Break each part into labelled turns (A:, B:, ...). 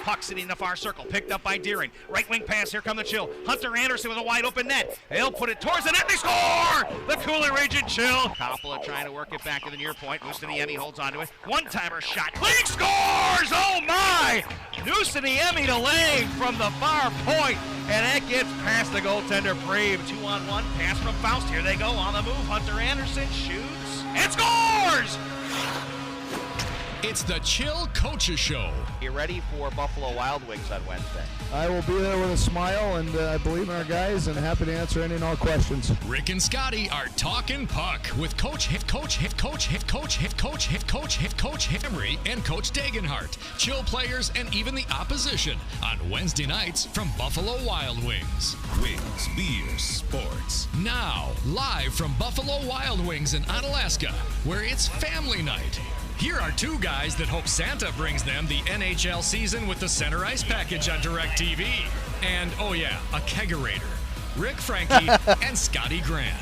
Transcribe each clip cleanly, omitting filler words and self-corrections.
A: Puck sitting in the far circle, picked up by Deering. Right wing pass, here come the Chill. Hunter Anderson with a wide open net. They'll put it towards the net, they score! The Coulee Region Chill. Coppola trying to work it back to the near point. Newsoniemi holds onto it. One-timer shot. Cleek scores! Oh my! Newsoniemi to Lang from the far point, and that gets past the goaltender Brave. 2-on-1 pass from Faust. Here they go on the move. Hunter Anderson shoots and scores!
B: It's the Chill Coaches Show.
A: You ready for Buffalo Wild Wings on Wednesday?
C: I will be there with a smile, and I believe in our guys, and happy to answer any and all questions.
B: Rick and Scotty are talking puck with Coach Hamry and Coach Degenhart, Chill players and even the opposition on Wednesday nights from Buffalo Wild Wings. Wings, beer, sports. Now, live from Buffalo Wild Wings in Onalaska, where it's family night. Here are two guys that hope Santa brings them the NHL season with the center ice package on DirecTV. And, oh yeah, a kegerator. Rick Frankie and Scotty Grand.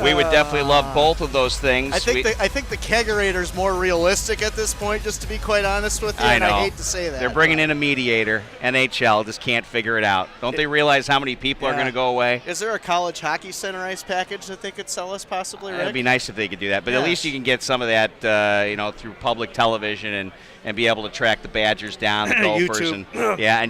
D: We would definitely love both of those things.
E: I think the kegerator's more realistic at this point, just to be quite honest with you.
D: I know.
E: And I hate to say that.
D: They're bringing in a mediator. NHL just can't figure it out. Don't they realize how many people are going to go away?
E: Is there a college hockey center ice package that they could sell us possibly, Rick?
D: It'd be nice if they could do that, but at least you can get some of that, through public television and be able to track the Badgers down, the Gophers, and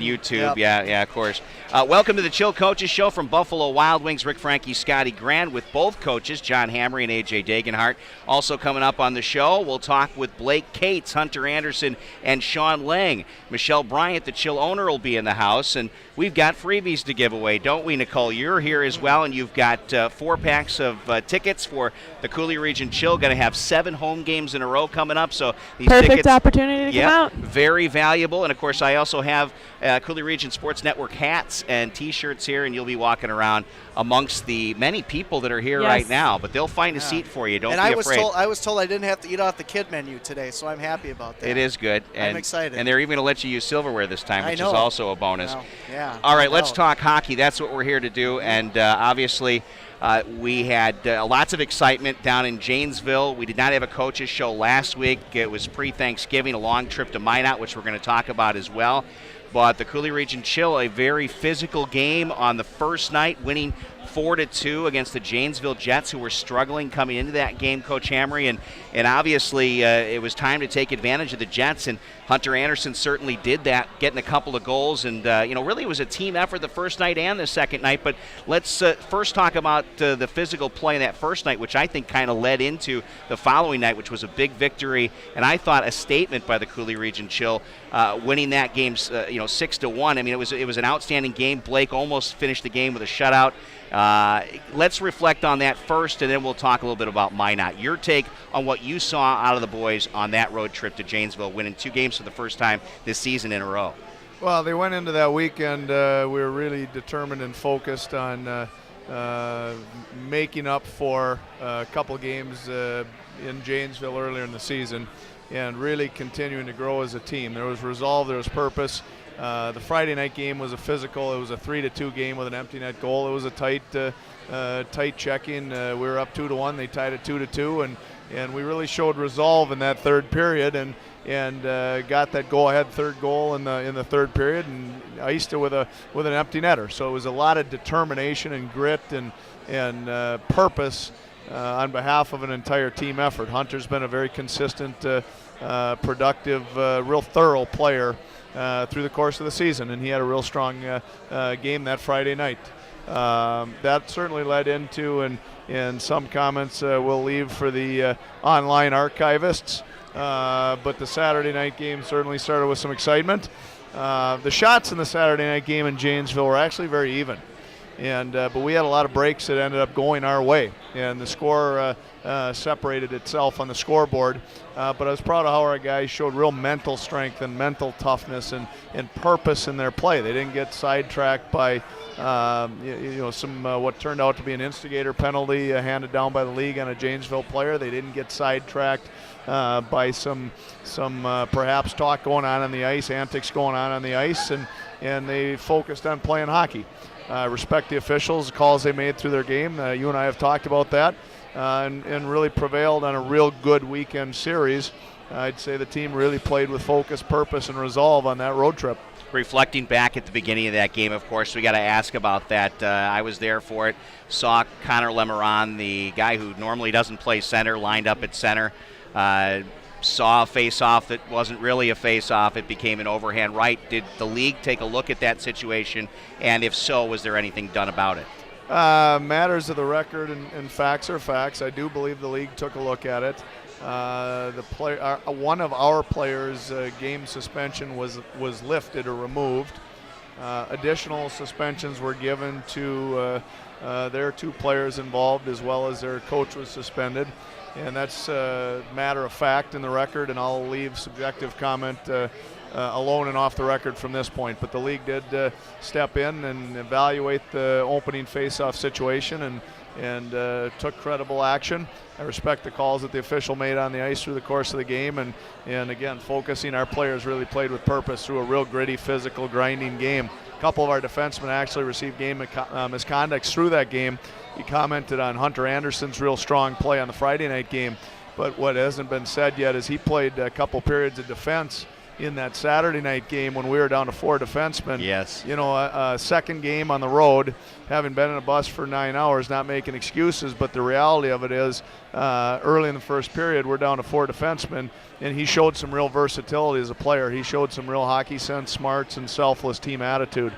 D: YouTube. Yep. Yeah, of course. Welcome to the Chill Coaches Show from Buffalo Wild Wings. Rick Frankie, Scotty Grand with both coaches, John Hamry and AJ Degenhart. Also coming up on the show, we'll talk with Blake Cates, Hunter Anderson, and Sean Lang. Michelle Bryant, the Chill owner, will be in the house, and we've got freebies to give away, don't we, Nicole? You're here as well, and you've got 4 packs of tickets for the Coulee Region Chill. Going to have 7 home games in a row coming up, so these
F: Perfect opportunity to come out.
D: Very valuable. And, of course, I also have Coulee Region Sports Network hats and T-shirts here, and you'll be walking around amongst the many people that are here right now. But they'll find a seat for you. Don't be afraid.
E: I was told I didn't have to eat off the kid menu today, so I'm happy about that.
D: It is good.
E: I'm excited.
D: And they're even going to let you use silverware this time, which is also a bonus.
E: Well, yeah.
D: All right, let's talk hockey. That's what we're here to do. And obviously, we had lots of excitement down in Janesville. We did not have a coaches show last week. It was pre-Thanksgiving, a long trip to Minot, which we're going to talk about as well. But the Coulee Region Chill, a very physical game on the first night, winning 4-2 against the Janesville Jets, who were struggling coming into that game, Coach Hamry. And obviously, it was time to take advantage of the Jets, and Hunter Anderson certainly did that, getting a couple of goals. And, really it was a team effort the first night and the second night. But let's first talk about the physical play in that first night, which I think kind of led into the following night, which was a big victory, and I thought a statement by the Coulee Region Chill, winning that game 6-1. I mean, it was an outstanding game. Blake almost finished the game with a shutout. Let's reflect on that first, and then we'll talk a little bit about Minot. Your take on what you saw out of the boys on that road trip to Janesville, winning 2 games for the first time this season in a row.
C: Well, they went into that weekend, we were really determined and focused on making up for a couple games in Janesville earlier in the season and really continuing to grow as a team. There was resolve, there was purpose. The Friday night game was a physical. It was a 3-2 game with an empty net goal. It was a tight check-in. We were up 2-1. They tied it 2-2, and we really showed resolve in that third period and got that go-ahead third goal in the third period and iced it with an empty netter. So it was a lot of determination and grit and purpose on behalf of an entire team effort. Hunter's been a very consistent, productive, real thorough player through the course of the season, and he had a real strong game that Friday night. That certainly led into, and some comments we'll leave for the online archivists, but the Saturday night game certainly started with some excitement. The shots in the Saturday night game in Janesville were actually very even. But we had a lot of breaks that ended up going our way, and the score separated itself on the scoreboard. But I was proud of how our guys showed real mental strength and mental toughness and purpose in their play. They didn't get sidetracked by some what turned out to be an instigator penalty handed down by the league on a Janesville player. They didn't get sidetracked by some perhaps talk going on the ice, antics going on the ice, and they focused on playing hockey. Respect the officials, the calls they made through their game. You and I have talked about that, and really prevailed on a real good weekend series I'd say the team really played with focus, purpose, and resolve on that road trip.
D: Reflecting back at the beginning of that game, of course, we got to ask about that. I was there for it. Saw Connor Lemeron, the guy who normally doesn't play center, lined up at center. Saw a face-off that wasn't really a face-off. It became an overhand right. Did the league take a look at that situation? And if so, was there anything done about it?
C: Matters of the record and facts are facts. I do believe the league took a look at it. One of our players' game suspension was lifted or removed. Additional suspensions were given to their 2 players involved, as well as their coach was suspended. And that's a matter of fact in the record, and I'll leave subjective comment alone and off the record from this point. But the league did step in and evaluate the opening face-off situation and took credible action. I respect the calls that the official made on the ice through the course of the game, and again, focusing, our players really played with purpose through a real gritty, physical, grinding game. A couple of our defensemen actually received game misconducts through that game. He commented on Hunter Anderson's real strong play on the Friday night game, but what hasn't been said yet is he played a couple periods of defense in that Saturday night game when we were down to 4 defensemen.
D: Yes.
C: You know, a second game on the road, having been in a bus for 9 hours, not making excuses, but the reality of it is early in the first period, we're down to 4 defensemen, and he showed some real versatility as a player. He showed some real hockey sense, smarts, and selfless team attitude.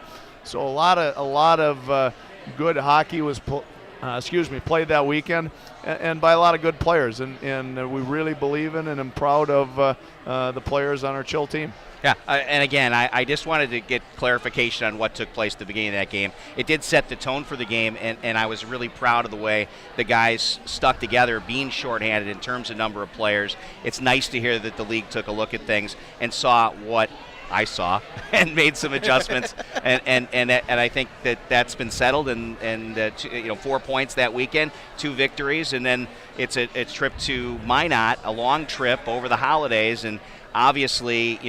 C: So a lot of good hockey was played that weekend, and by a lot of good players, and we really believe in and I'm proud of the players on our Chill team.
D: Yeah, and again, I just wanted to get clarification on what took place at the beginning of that game. It did set the tone for the game, and I was really proud of the way the guys stuck together, being shorthanded in terms of number of players. It's nice to hear that the league took a look at things and saw what I saw and made some adjustments, and I think that's been settled. And 4 points that weekend, 2 victories, and then it's a trip to Minot, a long trip over the holidays, and obviously,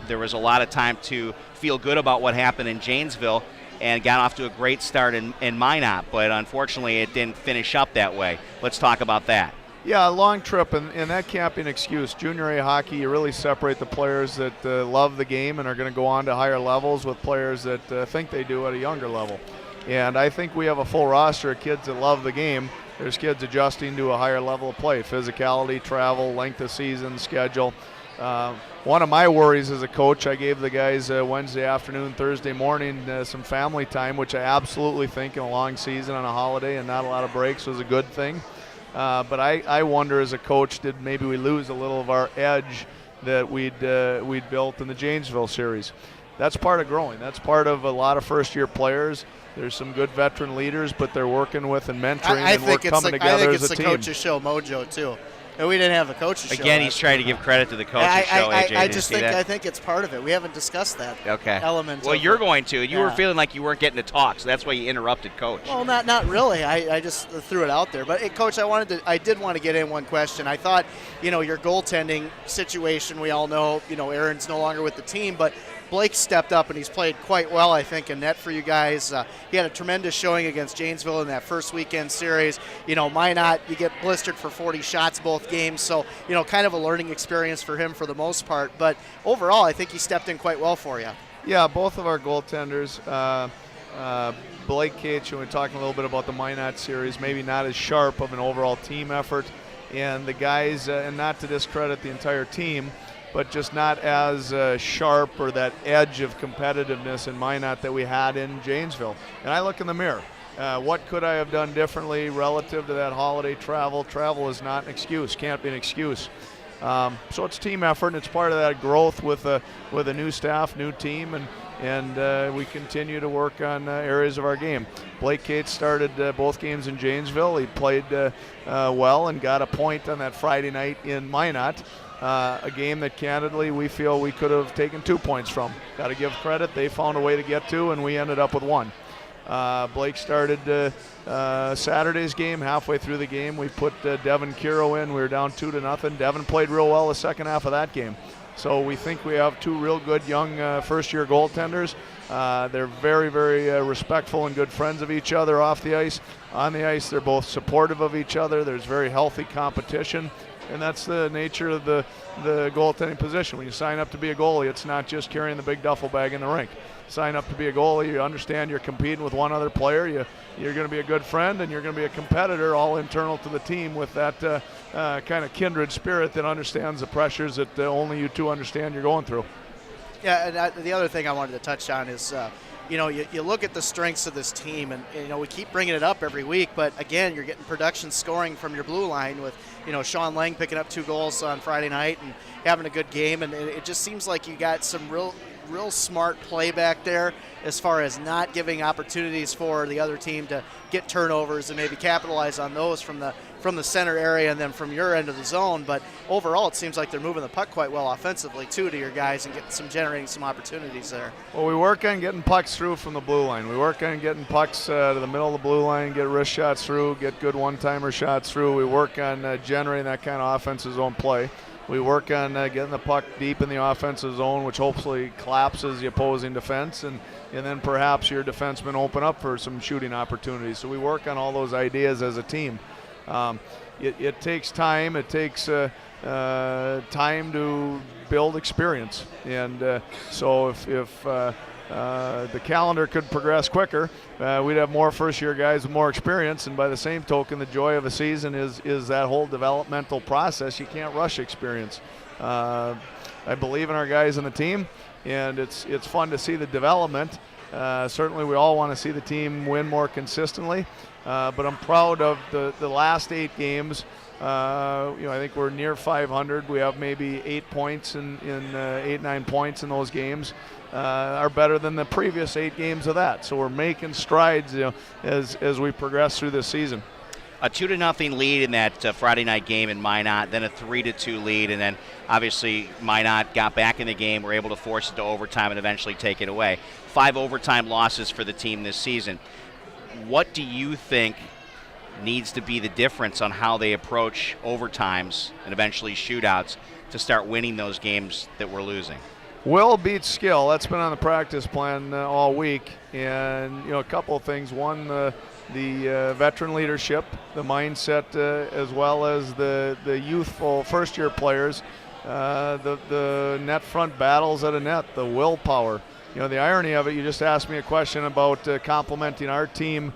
D: there was a lot of time to feel good about what happened in Janesville, and got off to a great start in Minot, but unfortunately, it didn't finish up that way. Let's talk about that.
C: Yeah, a long trip, and that can't be an excuse. Junior A hockey, you really separate the players that love the game and are going to go on to higher levels with players that think they do at a younger level. And I think we have a full roster of kids that love the game. There's kids adjusting to a higher level of play, physicality, travel, length of season, schedule. One of my worries as a coach, I gave the guys Wednesday afternoon, Thursday morning some family time, which I absolutely think in a long season on a holiday and not a lot of breaks was a good thing. But I wonder as a coach, did maybe we lose a little of our edge that we'd built in the Janesville series? That's part of growing. That's part of a lot of first-year players. There's some good veteran leaders, but they're working with and mentoring and we're coming together as a team.
E: I think it's the coach's show mojo, too. And we didn't have a coach's show.
D: Again, he's trying to give credit to the coach's show, AJ.
E: I think it's part of it. We haven't discussed that element.
D: Well, you're going to. You were feeling like you weren't getting to talk, so that's why you interrupted Coach.
E: Well, not really. I just threw it out there. But, hey, Coach, I did want to get in one question. I thought, your goaltending situation, we all know, Aaron's no longer with the team, but Blake stepped up, and he's played quite well, I think, in net for you guys. He had a tremendous showing against Janesville in that first weekend series. Minot, you get blistered for 40 shots both games, so, kind of a learning experience for him for the most part. But overall, I think he stepped in quite well for you.
C: Yeah, both of our goaltenders, Blake Cates, when we're talking a little bit about the Minot series, maybe not as sharp of an overall team effort. And the guys, and not to discredit the entire team, but just not as sharp or that edge of competitiveness in Minot that we had in Janesville. And I look in the mirror. What could I have done differently relative to that holiday travel? Travel is not an excuse, can't be an excuse. So it's team effort, and it's part of that growth with a new staff, new team, and we continue to work on areas of our game. Blake Cates started both games in Janesville. He played well and got a point on that Friday night in Minot. A game that candidly we feel we could have taken 2 points from. Got to give credit. They found a way to get 2, and we ended up with 1. Blake started Saturday's game. Halfway through the game, we put Devin Kiro in. We were down 2-0. Devin played real well the second half of that game. So we think we have 2 real good young first-year goaltenders. They're very, very respectful and good friends of each other off the ice. On the ice, they're both supportive of each other. There's very healthy competition. And that's the nature of the goaltending position. When you sign up to be a goalie, it's not just carrying the big duffel bag in the rink. Sign up to be a goalie, you understand you're competing with one other player, you're going to be a good friend, and you're going to be a competitor, all internal to the team with that kind of kindred spirit that understands the pressures that only you two understand you're going through.
E: Yeah, and the other thing I wanted to touch on is, you look at the strengths of this team, and we keep bringing it up every week, but again, you're getting production scoring from your blue line with, Sean Lang picking up 2 goals on Friday night and having a good game, and it just seems like you got some real smart play back there as far as not giving opportunities for the other team to get turnovers and maybe capitalize on those from the center area and then from your end of the zone. But overall, it seems like they're moving the puck quite well offensively too to your guys and generating some opportunities there.
C: Well, we work on getting pucks through from the blue line. We work on getting pucks to the middle of the blue line, get wrist shots through, get good one-timer shots through. We work on generating that kind of offensive zone play. We work on getting the puck deep in the offensive zone, which hopefully collapses the opposing defense, and then perhaps your defensemen open up for some shooting opportunities. So we work on all those ideas as a team. It takes time. It takes time to build experience. And so if the calendar could progress quicker, we'd have more first-year guys with more experience, and by the same token, the joy of a season is that whole developmental process. You can't rush experience. I believe in our guys on the team, and it's fun to see the development. Certainly we all want to see the team win more consistently, but I'm proud of the last 8 games. I think we're near 500. We have maybe 8 points in 8-9 points in those games. Are better than the previous 8 games of that. So we're making strides, as we progress through this season.
D: A 2-0 lead in that Friday night game in Minot, then a 3-2 lead, and then obviously Minot got back in the game, were able to force it to overtime and eventually take it away. 5 overtime losses for the team this season. What do you think needs to be the difference on how they approach overtimes and eventually shootouts to start winning those games that we're losing?
C: Will beats skill. That's been on the practice plan all week. And, a couple of things. One, the veteran leadership, the mindset, as well as the youthful first-year players, the net front battles at a net, the willpower. The irony of it, you just asked me a question about complimenting our team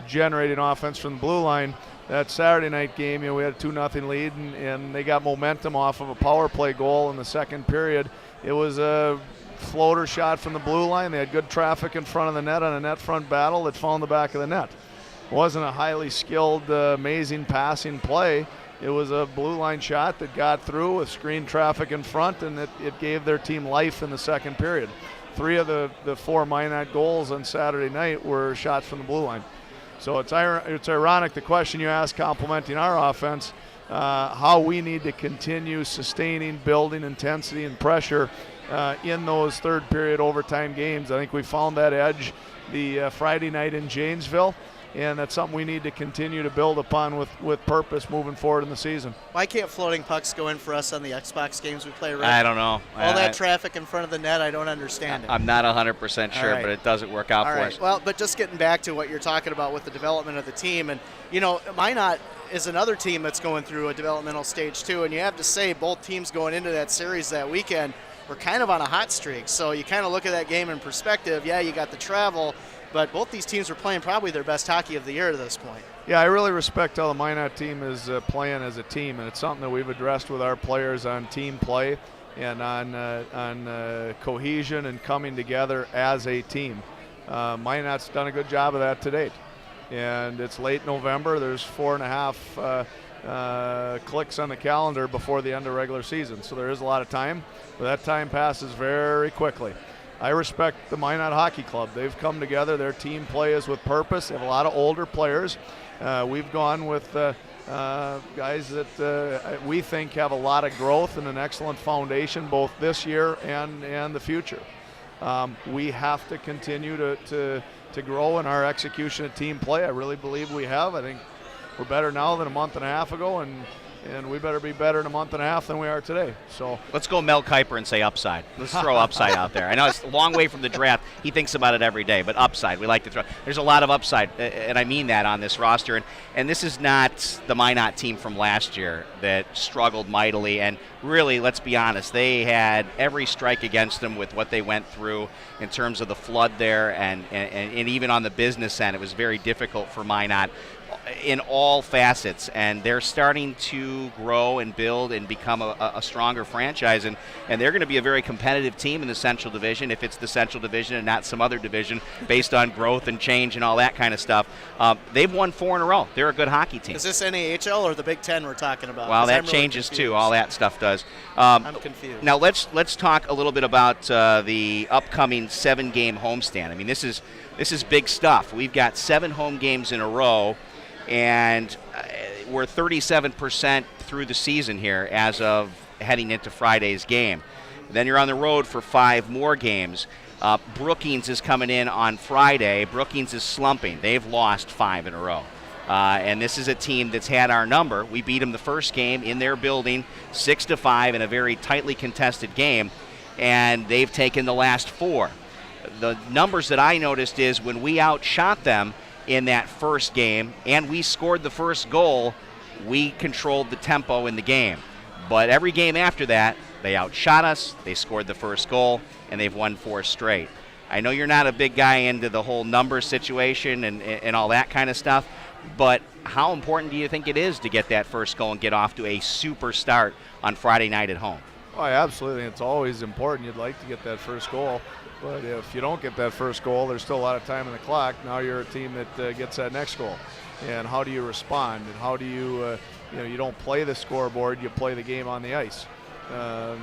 C: generating offense from the blue line. That Saturday night game, we had a 2-0 lead, and they got momentum off of a power play goal in the second period. It was a floater shot from the blue line. They had good traffic in front of the net on a net front battle that fell in the back of the net. It wasn't a highly skilled, amazing passing play. It was a blue line shot that got through with screen traffic in front, and it gave their team life in the second period. 3 of the 4 Minot goals on Saturday night were shots from the blue line. So it's ironic, the question you asked complimenting our offense, how we need to continue sustaining, building intensity and pressure in those third period overtime games. I think we found that edge the Friday night in Janesville, and that's something we need to continue to build upon with purpose moving forward in the season.
E: Why can't floating pucks go in for us on the Xbox games we play, Rick?
D: I don't know.
E: All that traffic in front of the net, I don't understand it.
D: I'm not 100% sure,
E: right.
D: But it doesn't work out for us.
E: Well, but just getting back to what you're talking about with the development of the team, and, Minot is another team that's going through a developmental stage too, and you have to say both teams going into that series that weekend were kind of on a hot streak. So you kind of look at that game in perspective. Yeah, you got the travel, but both these teams were playing probably their best hockey of the year to this point.
C: Yeah, I really respect how the Minot team is playing as a team, and it's something that we've addressed with our players on team play and on cohesion and coming together as a team. Minot's done a good job of that to date. And it's late November. There's 4.5 clicks on the calendar before the end of regular season. So there is a lot of time, but that time passes very quickly. I respect the Minot Hockey Club. They've come together. Their team play is with purpose. They have a lot of older players. We've gone with guys that we think have a lot of growth and an excellent foundation both this year and the future. We have to continue to grow in our execution of team play. I really believe we have. I think we're better now than a month and a half ago, and and we better be better in a month and a half than we are today. So
D: let's go Mel Kiper and say upside. Let's throw upside out there. I know it's a long way from the draft. He thinks about it every day, but upside. We like to throw. There's a lot of upside, and I mean that on this roster. And this is not the Minot team from last year that struggled mightily. And really, let's be honest, they had every strike against them with what they went through in terms of the flood there, and even on the business end, it was very difficult for Minot in all facets, and they're starting to grow and build and become a stronger franchise, and they're going to be a very competitive team in the Central Division, if it's the Central Division and not some other division based on growth and change and all that kind of stuff. They've won 4 in a row. They're a good hockey team.
E: Is this NAHL or the Big Ten we're talking about?
D: Well, that changes too. All that stuff does.
E: I'm confused.
D: Now let's talk a little bit about the upcoming 7-game homestand. I mean, this is big stuff. We've got 7 home games in a row, and we're 37% through the season here as of heading into Friday's game. Then you're on the road for 5 more games. Brookings is coming in on Friday. Brookings is slumping. They've lost 5 in a row. And this is a team that's had our number. We beat them the first game in their building, 6-5 in a very tightly contested game, and they've taken the last 4. The numbers that I noticed is when we outshot them in that first game and we scored the first goal, we controlled the tempo in the game. But every game after that, they outshot us, they scored the first goal, and they've won 4 straight. I know you're not a big guy into the whole number situation and all that kind of stuff, but how important do you think it is to get that first goal and get off to a super start on Friday night at home?
C: Oh, absolutely. It's always important. You'd like to get that first goal. But if you don't get that first goal, there's still a lot of time in the clock. Now you're a team that gets that next goal. And how do you respond? And how do you, you don't play the scoreboard, you play the game on the ice.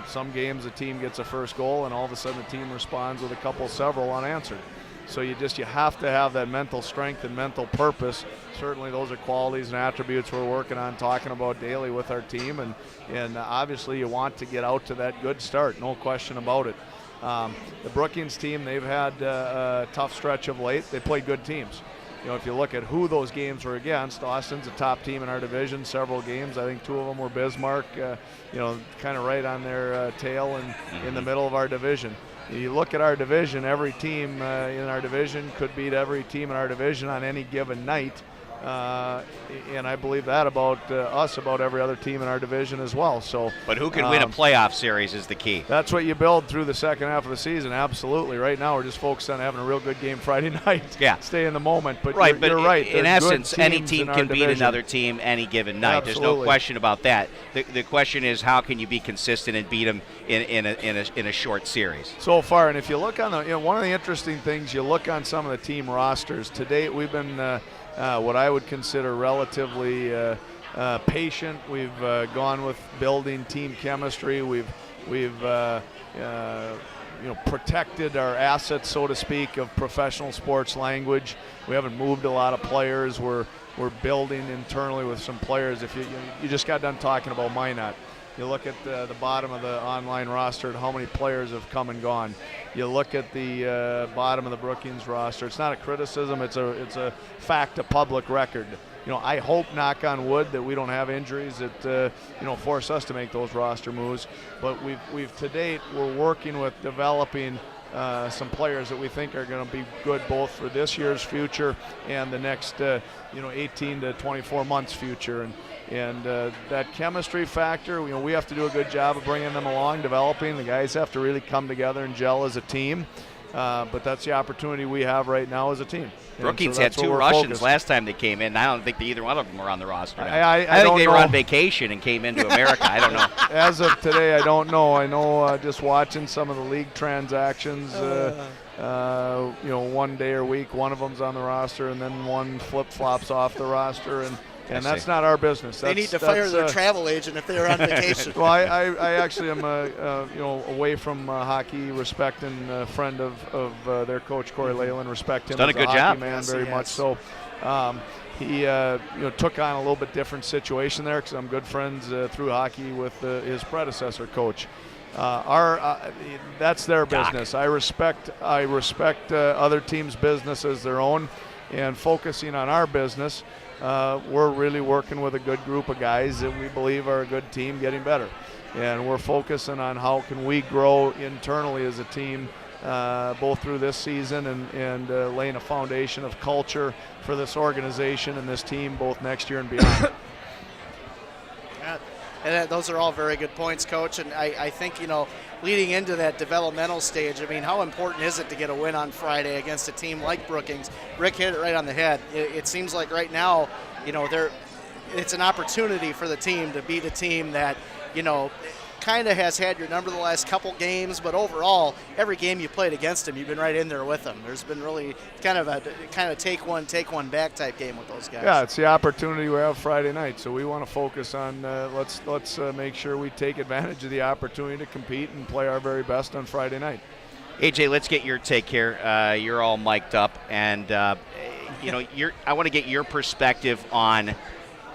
C: Some games a team gets a first goal and all of a sudden the team responds with several unanswered. So you have to have that mental strength and mental purpose. Certainly those are qualities and attributes we're working on, talking about daily with our team. And obviously you want to get out to that good start, no question about it. The Brookings team, they've had a tough stretch of late. They played good teams. If you look at who those games were against, Austin's a top team in our division, several games. I think 2 of them were Bismarck, kind of right on their tail and in the middle of our division. You look at our division, every team in our division could beat every team in our division on any given night. And I believe that about us, about every other team in our division as well. So,
D: but who can win a playoff series is the key.
C: That's what you build through the second half of the season. Absolutely. Right now, we're just focused on having a real good game Friday night.
D: Yeah,
C: stay in the moment. But
D: right,
C: you're right.
D: In essence, any team can beat another team any given night.
C: Absolutely.
D: There's no question about that. The question is, how can you be consistent and beat them in a short series?
C: So far, and if you look on one of the interesting things, you look on some of the team rosters. To date, we've been what I would consider relatively patient. We've gone with building team chemistry. We've protected our assets, so to speak, of professional sports language. We haven't moved a lot of players. We're building internally with some players. If you just got done talking about Minot. You look at the bottom of the online roster and how many players have come and gone. You look at the bottom of the Brookings roster. It's not a criticism. It's a fact, a public record. I hope, knock on wood, that we don't have injuries that force us to make those roster moves. But we've to date, we're working with developing some players that we think are going to be good both for this year's future and the next 18 to 24 months future. And that chemistry factor, we have to do a good job of bringing them along, developing. The guys have to really come together and gel as a team. But that's the opportunity we have right now as a team.
D: Brookings had 2 Russians last time they came in. I don't think either one of them were on the roster.
C: I
D: think they were on vacation and came into America. I don't know.
C: As of today, I don't know. I know just watching some of the league transactions, one day or week, one of them's on the roster, and then one flip-flops off the roster. And that's not our business.
E: They need to fire their travel agent if they're on vacation.
C: Well, I actually am away from hockey, respecting a friend of their coach, Corey Leyland. Respect him.
D: He's done a good job,
C: man, very much so. He took on a little bit different situation there because I'm good friends through hockey with his predecessor coach. That's their business. I respect other teams' business as their own, and focusing on our business. we're really working with a good group of guys that we believe are a good team getting better. And we're focusing on how can we grow internally as a team, both through this season and laying a foundation of culture for this organization and this team both next year and beyond.
E: And those are all very good points, Coach. And I think, leading into that developmental stage, I mean, how important is it to get a win on Friday against a team like Brookings? Rick hit it right on the head. It seems like right now, it's an opportunity for the team to beat a team that, kind of has had your number the last couple games, but overall, every game you played against them, you've been right in there with them. There's been really kind of take one back type game with those guys.
C: Yeah, it's the opportunity we have Friday night, so we want to focus on let's make sure we take advantage of the opportunity to compete and play our very best on Friday night.
D: AJ, let's get your take here. You're all mic'd up, and I want to get your perspective on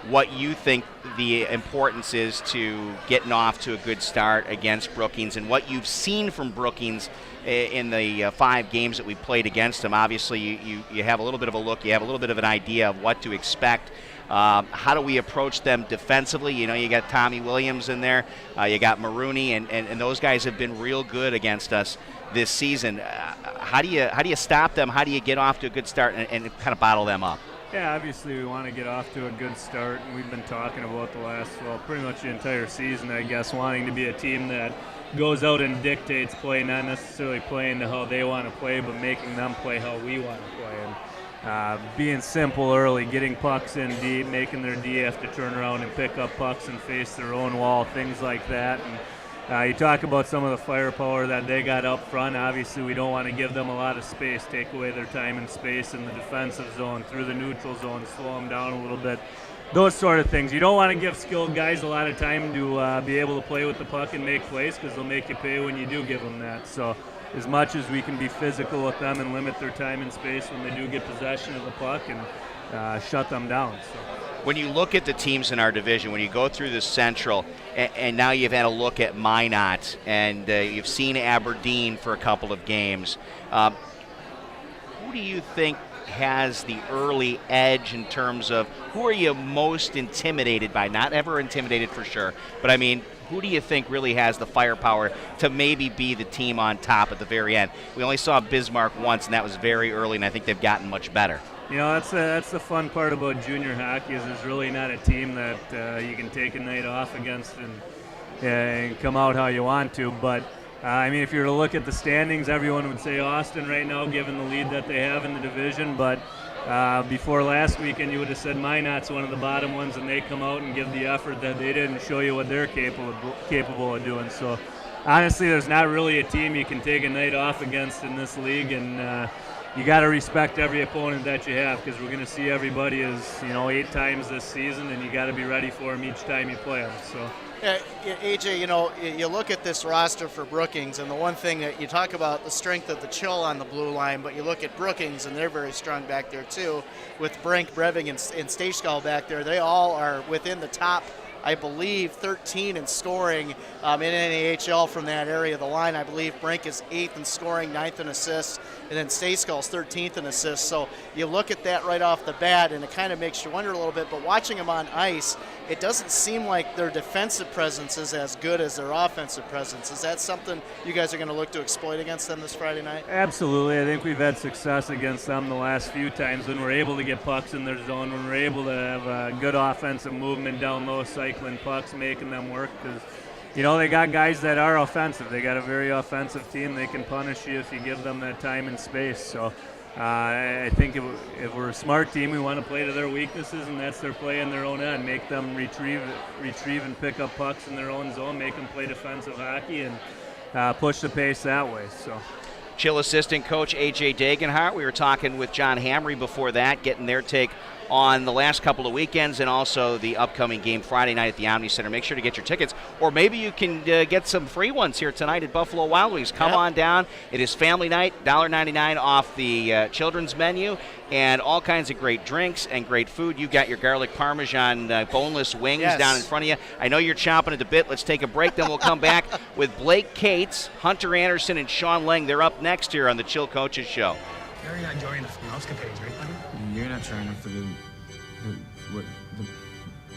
D: what you think the importance is to getting off to a good start against Brookings and what you've seen from Brookings in the 5 games that we played against them. Obviously, you have a little bit of a look. You have a little bit of an idea of what to expect. How do we approach them defensively? You got Tommy Williams in there. You got Marooney, and those guys have been real good against us this season. How do you stop them? How do you get off to a good start and kind of bottle them up?
G: Yeah, obviously we want to get off to a good start. We've been talking about pretty much the entire season, I guess, wanting to be a team that goes out and dictates play, not necessarily playing to how they want to play, but making them play how we want to play. And being simple early, getting pucks in deep, making their D have to turn around and pick up pucks and face their own wall, things like that. And you talk about some of the firepower that they got up front. Obviously, we don't want to give them a lot of space, take away their time and space in the defensive zone, through the neutral zone, slow them down a little bit. Those sort of things. You don't want to give skilled guys a lot of time to be able to play with the puck and make plays, because they'll make you pay when you do give them that. So as much as we can be physical with them and limit their time and space when they do get possession of the puck and shut them down. So.
D: When you look at the teams in our division, when you go through the Central, and now you've had a look at Minot, and you've seen Aberdeen for a couple of games, who do you think has the early edge in terms of who are you most intimidated by? Not ever intimidated for sure, but I mean, who do you think really has the firepower to maybe be the team on top at the very end? We only saw Bismarck once, and that was very early, and I think they've gotten much better.
G: That's the fun part about junior hockey is there's really not a team that you can take a night off against and come out how you want to. But, if you were to look at the standings, everyone would say Austin right now, given the lead that they have in the division. But before last weekend, you would have said Minot's one of the bottom ones, and they come out and give the effort that they did and show you what they're capable of doing. So, honestly, there's not really a team you can take a night off against in this league, and you got to respect every opponent that you have, because we're going to see everybody as 8 times this season, and you got to be ready for them each time you play them. So.
E: Yeah, AJ, you look at this roster for Brookings, and the one thing that you talk about the strength of the Chill on the blue line, but you look at Brookings, and they're very strong back there too, with Brink, Breving, and Stachkal back there. They all are within the top, I believe, 13 in scoring in NAHL from that area of the line. I believe Brink is 8th in scoring, 9th in assists, and then Stachkal's 13th in assists. So you look at that right off the bat, and it kind of makes you wonder a little bit. But watching them on ice, it doesn't seem like their defensive presence is as good as their offensive presence. Is that something you guys are going to look to exploit against them this Friday night?
G: Absolutely. I think we've had success against them the last few times when we're able to get pucks in their zone, when we're able to have good offensive movement down low, cycling pucks, making them work, because they got guys that are offensive. They got a very offensive team. They can punish you if you give them that time and space. So I think if we're a smart team, we want to play to their weaknesses, and that's their play in their own end. Make them retrieve and pick up pucks in their own zone, make them play defensive hockey, and push the pace that way. So.
D: Chill assistant coach A.J. Dagenhart. We were talking with John Hamry before that, getting their take on the last couple of weekends and also the upcoming game Friday night at the Omni Center. Make sure to get your tickets, or maybe you can get some free ones here tonight at Buffalo Wild Wings. Come on down. It is family night, $1.99 off the children's menu, and all kinds of great drinks and great food. You've got your garlic parmesan boneless wings down in front of you. I know you're chomping at the bit. Let's take a break, then we'll come back with Blake Cates, Hunter Anderson, and Sean Lang. They're up next here on the Chill Coaches Show.
H: You're not enjoying the escapades, right, buddy?
I: You're not trying to forget
H: What?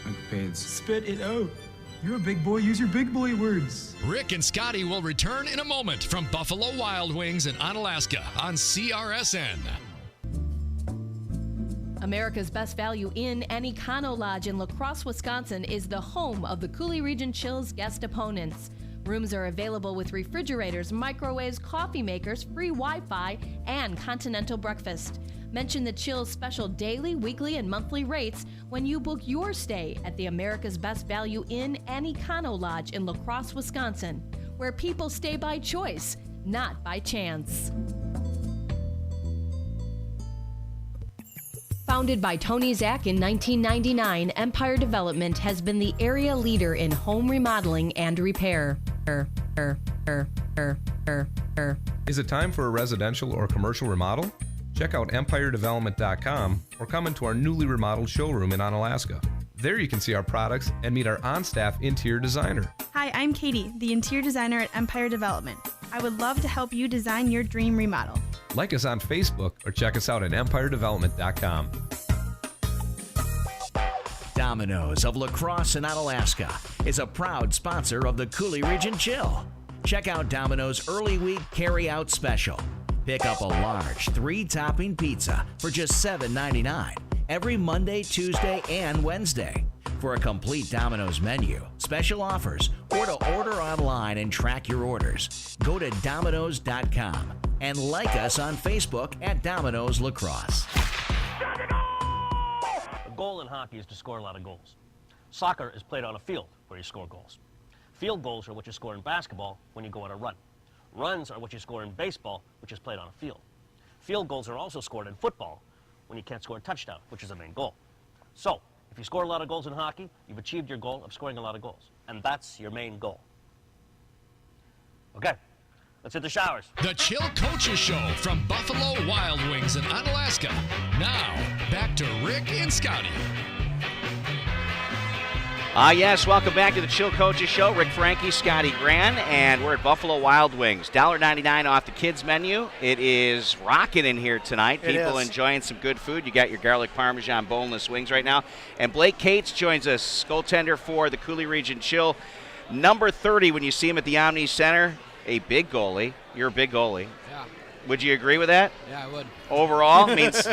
H: Like pants. Spit it out. You're a big boy. Use your big boy words.
B: Rick and Scotty will return in a moment from Buffalo Wild Wings in Onalaska on CRSN.
I: America's Best Value Inn and Econo Lodge in La Crosse, Wisconsin is the home of the Coulee Region Chill's guest opponents. Rooms are available with refrigerators, microwaves, coffee makers, free Wi-Fi, and continental breakfast. Mention the Chill's special daily, weekly, and monthly rates when you book your stay at the America's Best Value Inn and Econo Lodge in La Crosse, Wisconsin, where people stay by choice, not by chance. Founded by Tony Zak in 1999, Empire Development has been the area leader in home remodeling and repair.
J: Is it time for a residential or commercial remodel? Check out empiredevelopment.com or come into our newly remodeled showroom in Onalaska. There you can see our products and meet our on-staff interior designer.
K: Hi, I'm Katie, the interior designer at Empire Development. I would love to help you design your dream remodel.
J: Like us on Facebook or check us out at empiredevelopment.com.
L: Domino's of La Crosse and Onalaska is a proud sponsor of the Coulee Region Chill. Check out Domino's Early Week Carry-Out Special. Pick up a large 3-topping pizza for just $7.99 every Monday, Tuesday, and Wednesday. For a complete Domino's menu, special offers, or to order online and track your orders, go to Domino's.com and like us on Facebook at Domino's La Crosse.
M: A goal in hockey is to score a lot of goals. Soccer is played on a field where you score goals. Field goals are what you score in basketball when you go on a run. Runs are what you score in baseball, which is played on a field. Field goals are also scored in football when you can't score a touchdown, which is the main goal. So, if you score a lot of goals in hockey, you've achieved your goal of scoring a lot of goals. And that's your main goal. Okay, let's hit the showers.
B: The Chill Coaches Show from Buffalo Wild Wings in Onalaska. Now, back to Rick and Scotty.
D: Yes, welcome back to the Chill Coaches Show. Rick Frankie, Scotty Gran, and we're at Buffalo Wild Wings. $1.99 off the kids menu. It is rocking in here tonight. People enjoying some good food. You got your garlic parmesan boneless wings right now. And Blake Cates joins us, goaltender for the Coulee Region Chill. Number 30 when you see him at the Omni Center. A big goalie. You're a big goalie.
N: Yeah.
D: Would you agree with that?
N: Yeah, I would.
D: Overall, means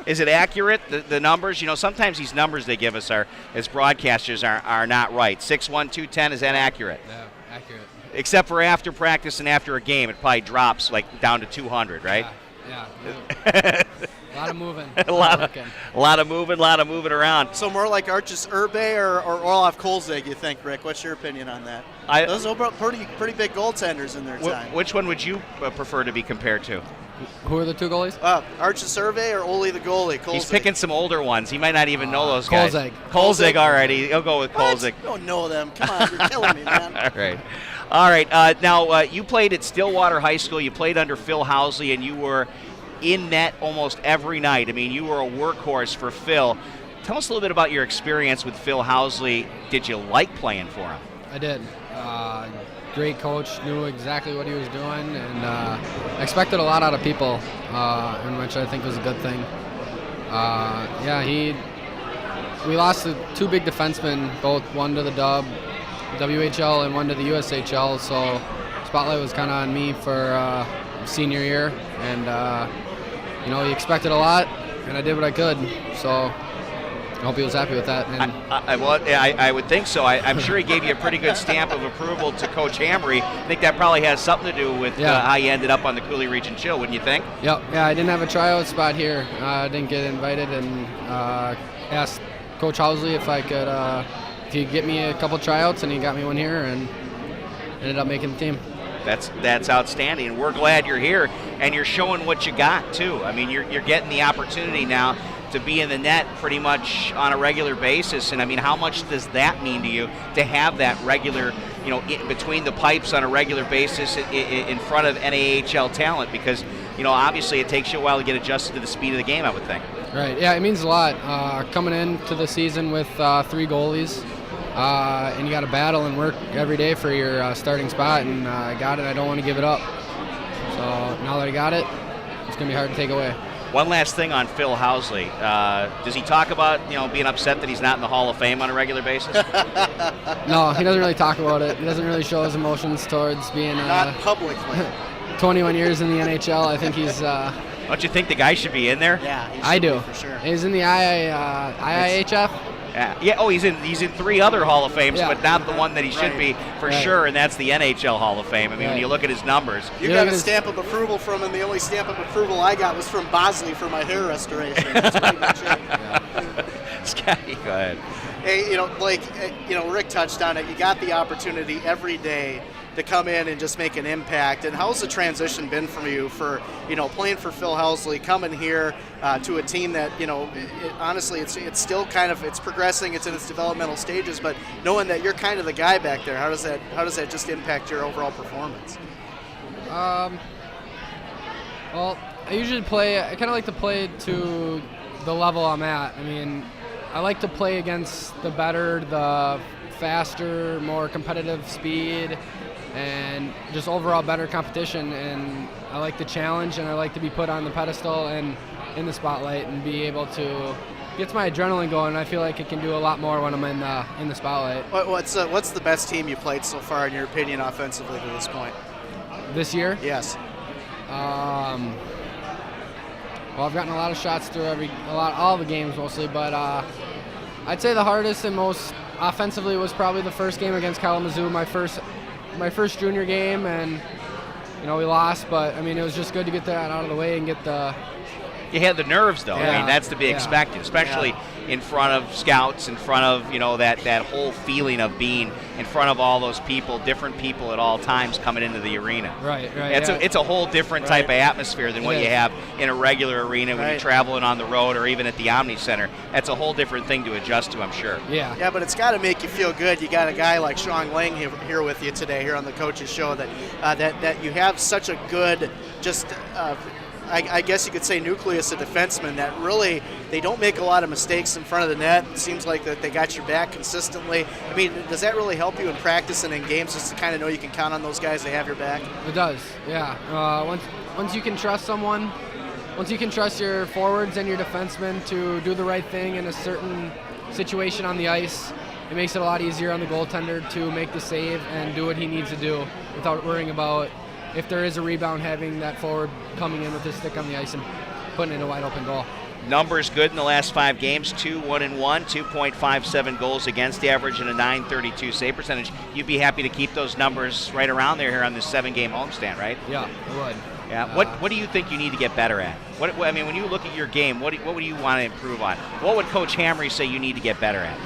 D: is it accurate, the numbers? You know, sometimes these numbers they give us as broadcasters are not right. 6'1", 210, is that accurate?
N: Yeah, accurate.
D: Except for after practice and after a game, it probably drops like down to 200, right?
N: Yeah. A lot of moving.
D: a lot of moving around.
E: So more like Archis Urbe or Orlov Kolzig, you think, Rick? What's your opinion on that? Those are pretty big goaltenders in their time.
D: Which one would you prefer to be compared to?
N: Who are the two goalies?
E: Archis Urbe or Ole the goalie? Kolzig.
D: He's picking some older ones. He might not even know those guys.
N: Kolzig,
D: all right. He'll go with Kolzig.
E: You don't know them. Come on, you're killing me, man.
D: All right. Now, you played at Stillwater High School. You played under Phil Housley, and you were in net almost every night. I mean, you were a workhorse for Phil. Tell us a little bit about your experience with Phil Housley. Did you like playing for him?
N: I did. Great coach, knew exactly what he was doing, and expected a lot out of people, and which I think was a good thing. We lost to two big defensemen, both one to the WHL and one to the USHL, so spotlight was kind of on me for senior year, and he expected a lot, and I did what I could, so I hope he was happy with that. And
D: I would think so. I'm sure he gave you a pretty good stamp of approval to Coach Hamry. I think that probably has something to do with how you ended up on the Coulee Region Chill, wouldn't you think?
N: Yep. Yeah, I didn't have a tryout spot here. I didn't get invited, and asked Coach Housley if I could, if he'd get me a couple tryouts, and he got me one here, and ended up making the team.
D: That's outstanding, and we're glad you're here, and you're showing what you got too. I mean, you're getting the opportunity now to be in the net pretty much on a regular basis, and I mean, how much does that mean to you to have that regular, between the pipes on a regular basis in front of NAHL talent? Because obviously it takes you a while to get adjusted to the speed of the game, I would think.
N: Right. Yeah, it means a lot coming into the season with 3 goalies. And you got to battle and work every day for your starting spot, and I got it. I don't want to give it up. So now that I got it, it's going to be hard to take away.
D: One last thing on Phil Housley. Does he talk about being upset that he's not in the Hall of Fame on a regular basis?
N: No, he doesn't really talk about it. He doesn't really show his emotions towards being
E: not publicly.
N: 21 years in the NHL. I think he's.
D: Don't you think the guy should be in there?
E: Yeah, he should
N: I do.
E: be for sure.
N: He's in the IIHF.
D: Yeah. Oh, he's in 3 other Hall of Fames,
N: Yeah.
D: but not the one that he should be for sure, and that's the NHL Hall of Fame. I mean, when you look at his numbers.
E: You got a stamp of approval from him. The only stamp of approval I got was from Bosley for my hair restoration. That's pretty much it.
D: Scotty, go ahead.
E: Hey, Blake, Rick touched on it. You got the opportunity every day to come in and just make an impact. And how's the transition been for you for, playing for Phil Housley, coming here to a team that, honestly, it's still kind of, it's progressing, it's in its developmental stages, but knowing that you're kind of the guy back there, how does that just impact your overall performance?
N: Well, I kind of like to play to the level I'm at. I mean, I like to play against the better, the faster, more competitive speed, and just overall better competition. And I like the challenge, and I like to be put on the pedestal and in the spotlight and be able to gets my adrenaline going. I feel like it can do a lot more when I'm in the spotlight.
E: What's the best team you played so far, in your opinion, offensively to this point?
N: This year?
E: Yes.
N: Well, I've gotten a lot of shots through all the games mostly, but I'd say the hardest and most offensively was probably the first game against Kalamazoo, my first junior game, and we lost, but I mean it was just good to get that out of the way and get the.
D: You had the nerves, though.
N: Yeah.
D: I mean, that's to be expected, especially in front of scouts, in front of that whole feeling of being in front of all those people, different people at all times coming into the arena.
N: Right.
D: It's a whole different type of atmosphere than what you have in a regular arena when you're traveling on the road or even at the Omni Center. That's a whole different thing to adjust to, I'm sure.
E: Yeah, but it's got to make you feel good. You got a guy like Sean Lang here with you today, here on the Coaches Show, that you have such a good, just. I guess you could say nucleus of defensemen that really, they don't make a lot of mistakes in front of the net. It seems like that they got your back consistently. I mean, does that really help you in practice and in games just to kind of know you can count on those guys, they have your back?
N: It does, yeah. Once you can trust someone, once you can trust your forwards and your defensemen to do the right thing in a certain situation on the ice, it makes it a lot easier on the goaltender to make the save and do what he needs to do without worrying about if there is a rebound, having that forward coming in with his stick on the ice and putting in a wide open goal.
D: Numbers good in the last 5 games, 2-1-1, 2.57 goals against average and a .932 save percentage. You'd be happy to keep those numbers right around there here on this 7-game homestand, right?
N: Yeah, I would.
D: Yeah. What do you think you need to get better at? I mean, when you look at your game, what would you want to improve on? What would Coach Hamry say you need to get better at?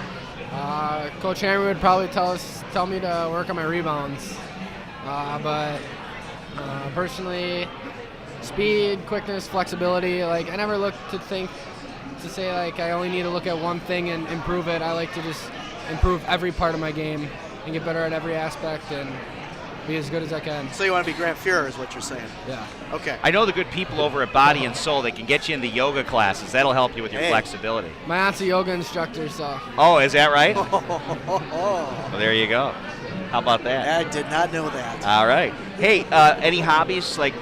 N: Coach Hamry would probably tell me to work on my rebounds, but personally, speed, quickness, flexibility. Like, I never look to say like I only need to look at one thing and improve it. I like to just improve every part of my game and get better at every aspect and be as good as I can.
E: So you want to be Grant Fuhrer is what you're saying?
N: Yeah.
E: Okay.
D: I know the good people over at Body and Soul, they can get you into yoga classes. That'll help you with your flexibility.
N: My aunt's a yoga instructor, so.
D: Oh, is that right? Well, there you go. How about that?
E: I did not know that.
D: All right. Hey, any hobbies, like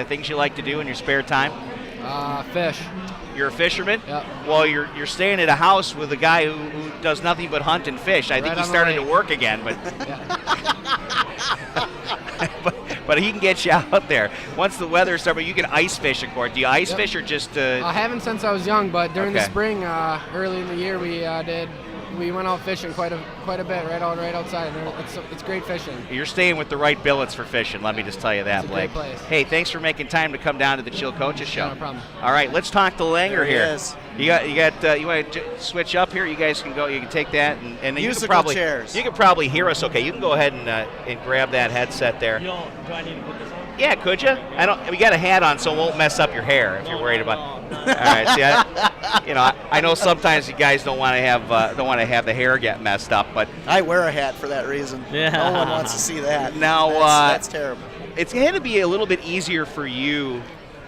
D: things you like to do in your spare time?
N: Fish.
D: You're a fisherman?
N: Yep.
D: Well, you're staying at a house with a guy who does nothing but hunt and fish. I think he's starting to work again, but but he can get you out there. Once the weather starts, you can ice fish, of course. Do you ice fish or just?
N: I haven't since I was young, but during the spring, early in the year, we went out fishing quite a bit, right outside. It's great fishing.
D: You're staying with the right billets for fishing. Let me just tell you that,
N: it's
D: Blake.
N: A great place.
D: Hey, thanks for making time to come down to the Chill Coaches Show.
N: No problem.
D: All right, let's talk to Langer
E: there
D: here.
E: He is.
D: You want to switch up here? You guys can go. You can take that and you can probably
E: chairs.
D: You can probably hear us. Okay, you can go ahead and grab that headset there.
M: Do I need to put this on?
D: Yeah, could you? We got a hat on, so it won't mess up your hair if you're worried about. All right. See, I know sometimes you guys don't want to have the hair get messed up, but
E: I wear a hat for that reason. Yeah. No one wants to see that.
D: Now
E: that's terrible.
D: It's going to be a little bit easier for you,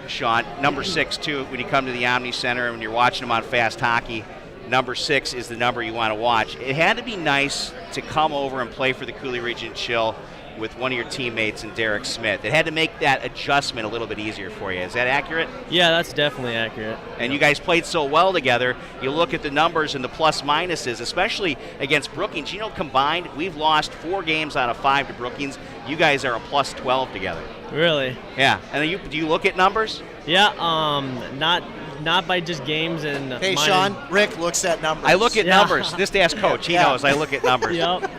D: Sean. Number 6 too. When you come to the Omni Center and when you're watching them on Fast Hockey, number 6 is the number you want to watch. It had to be nice to come over and play for the Coulee Region Chill with one of your teammates in Derek Smith. It had to make that adjustment a little bit easier for you. Is that accurate?
O: Yeah, that's definitely accurate.
D: And you guys played so well together. You look at the numbers and the plus minuses, especially against Brookings. You know, combined, we've lost 4 games out of 5 to Brookings. You guys are a plus 12 together.
O: Really?
D: Yeah. And do you look at numbers?
O: Yeah, not by just games and.
E: Hey, Sean, Rick looks at numbers.
D: I look at numbers. Just ask Coach. He knows I look at numbers.
O: Yep.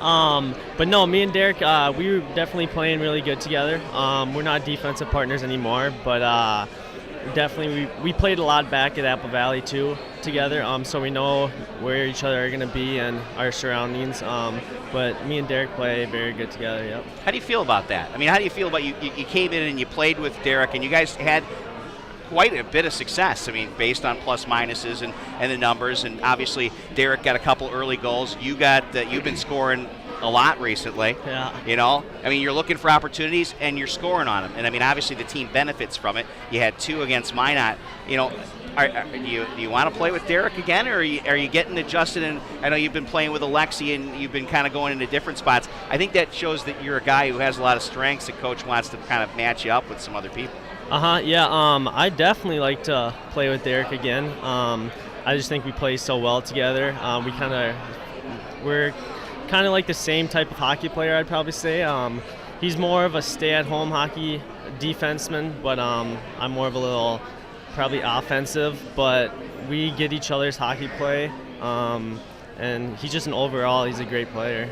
O: But no, me and Derek, we were definitely playing really good together. We're not defensive partners anymore, but definitely we played a lot back at Apple Valley too together. So we know where each other are going to be and our surroundings. But me and Derek play very good together. Yep.
D: How do you feel about that? I mean, how do you feel about you came in and you played with Derek and you guys had quite a bit of success. I mean, based on plus minuses and the numbers, and obviously Derek got a couple early goals. You've been scoring a lot recently.
O: Yeah.
D: You know, I mean, you're looking for opportunities and you're scoring on them. And I mean, obviously the team benefits from it. You had 2 against Minot. You know, do you want to play with Derek again, or are you getting adjusted? And I know you've been playing with Alexi and you've been kind of going into different spots. I think that shows that you're a guy who has a lot of strengths. The coach wants to kind of match you up with some other people.
O: Yeah. I definitely like to play with Derek again. I just think we play so well together. We're kind of like the same type of hockey player, I'd probably say. He's more of a stay-at-home hockey defenseman, but I'm more of a little probably offensive. But we get each other's hockey play, and he's just he's a great player.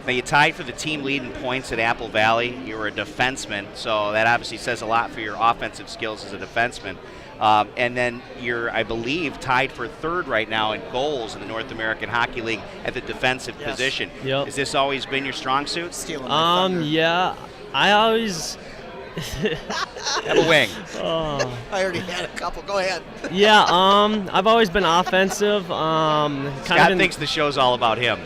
D: Now, you tied for the team lead in points at Apple Valley. You were a defenseman, so that obviously says a lot for your offensive skills as a defenseman. And then you're, I believe, tied for 3rd right now in goals in the North American Hockey League at the defensive position.
O: Yep.
D: Has this always been your strong suit?
O: Yeah. I always
D: have a wing.
E: I already had a couple. Go ahead.
O: Yeah. I've always been offensive.
D: Scott thinks the show's all about him.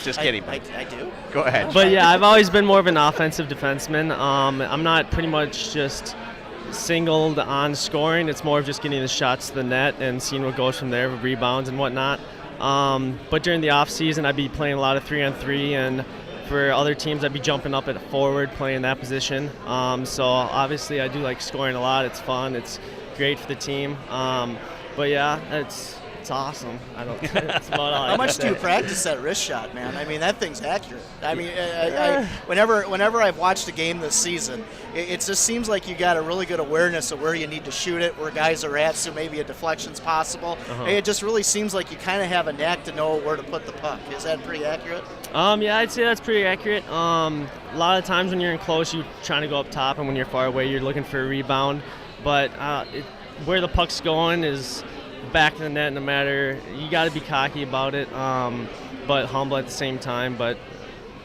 D: Just kidding.
E: I do.
D: Go ahead.
O: But yeah, I've always been more of an offensive defenseman. I'm not pretty much just singled on scoring. It's more of just getting the shots to the net and seeing what goes from there, rebounds and whatnot. But during the off season, I'd be playing a lot of 3-on-3, and for other teams, I'd be jumping up at forward, playing that position. So obviously, I do like scoring a lot. It's fun. It's great for the team. But yeah, it's awesome. That's about all.
E: How much do you practice that wrist shot, man? I mean, that thing's accurate. I mean, whenever I've watched a game this season, it just seems like you got a really good awareness of where you need to shoot it, where guys are at, so maybe a deflection's possible. It just really seems like you kind of have a knack to know where to put the puck. Is that pretty accurate?
O: Yeah, I'd say that's pretty accurate. A lot of times when you're in close, you're trying to go up top, and when you're far away, you're looking for a rebound. But where the puck's going is back of the net. No matter, you got to be cocky about it, but humble at the same time. But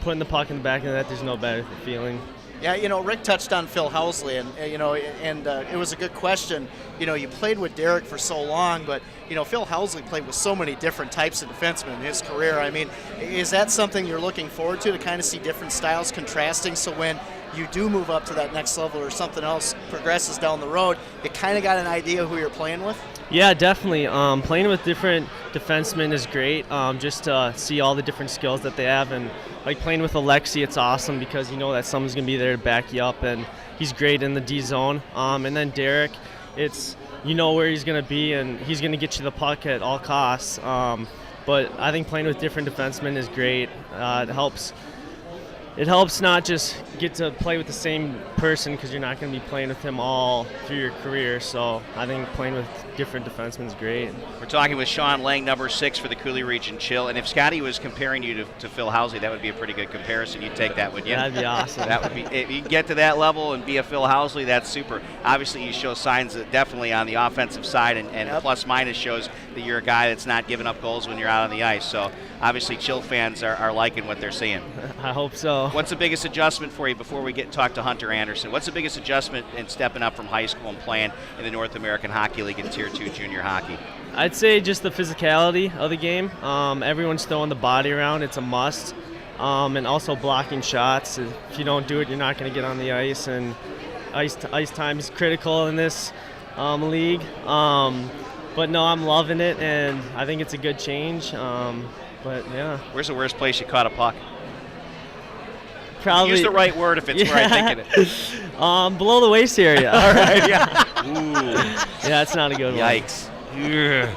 O: putting the puck in the back of the net, there's no better feeling.
E: Yeah, Rick touched on Phil Housley, and it was a good question. You played with Derek for so long, but Phil Housley played with so many different types of defensemen in his career. I mean, is that something you're looking forward to kind of see different styles contrasting, so when you do move up to that next level or something else progresses down the road, you kind of got an idea who you're playing with?
O: Yeah, definitely. Playing with different defensemen is great, just to see all the different skills that they have. And like playing with Alexi, it's awesome because you know that someone's going to be there to back you up, and he's great in the D zone. And then Derek, it's where he's going to be, and he's going to get you the puck at all costs. But I think playing with different defensemen is great. It helps not just get to play with the same person because you're not going to be playing with him all through your career. So I think playing with different defensemen is great.
D: We're talking with Sean Lang, number 6 for the Coulee Region Chill. And if Scotty was comparing you to Phil Housley, that would be a pretty good comparison. You'd take that, wouldn't you?
O: That'd be awesome.
D: That would be. If you get to that level and be a Phil Housley, that's super. Obviously, you show signs that definitely on the offensive side, and plus minus shows that you're a guy that's not giving up goals when you're out on the ice. So obviously, Chill fans are liking what they're seeing.
O: I hope so.
D: What's the biggest adjustment for you before we get and talk to Hunter Anderson? What's the biggest adjustment in stepping up from high school and playing in the North American Hockey League in Tier 2 junior hockey?
O: I'd say just the physicality of the game. Everyone's throwing the body around. It's a must. And also blocking shots. If you don't do it, you're not going to get on the ice. And ice time is critical in this league. But no, I'm loving it, and I think it's a good change. But yeah.
D: Where's the worst place you caught a puck?
O: Probably.
D: Use the right word if it's where I think it is.
O: Below the waist area.
D: All right, yeah. Ooh.
O: Yeah, that's not a good one.
D: Yikes. Yeah.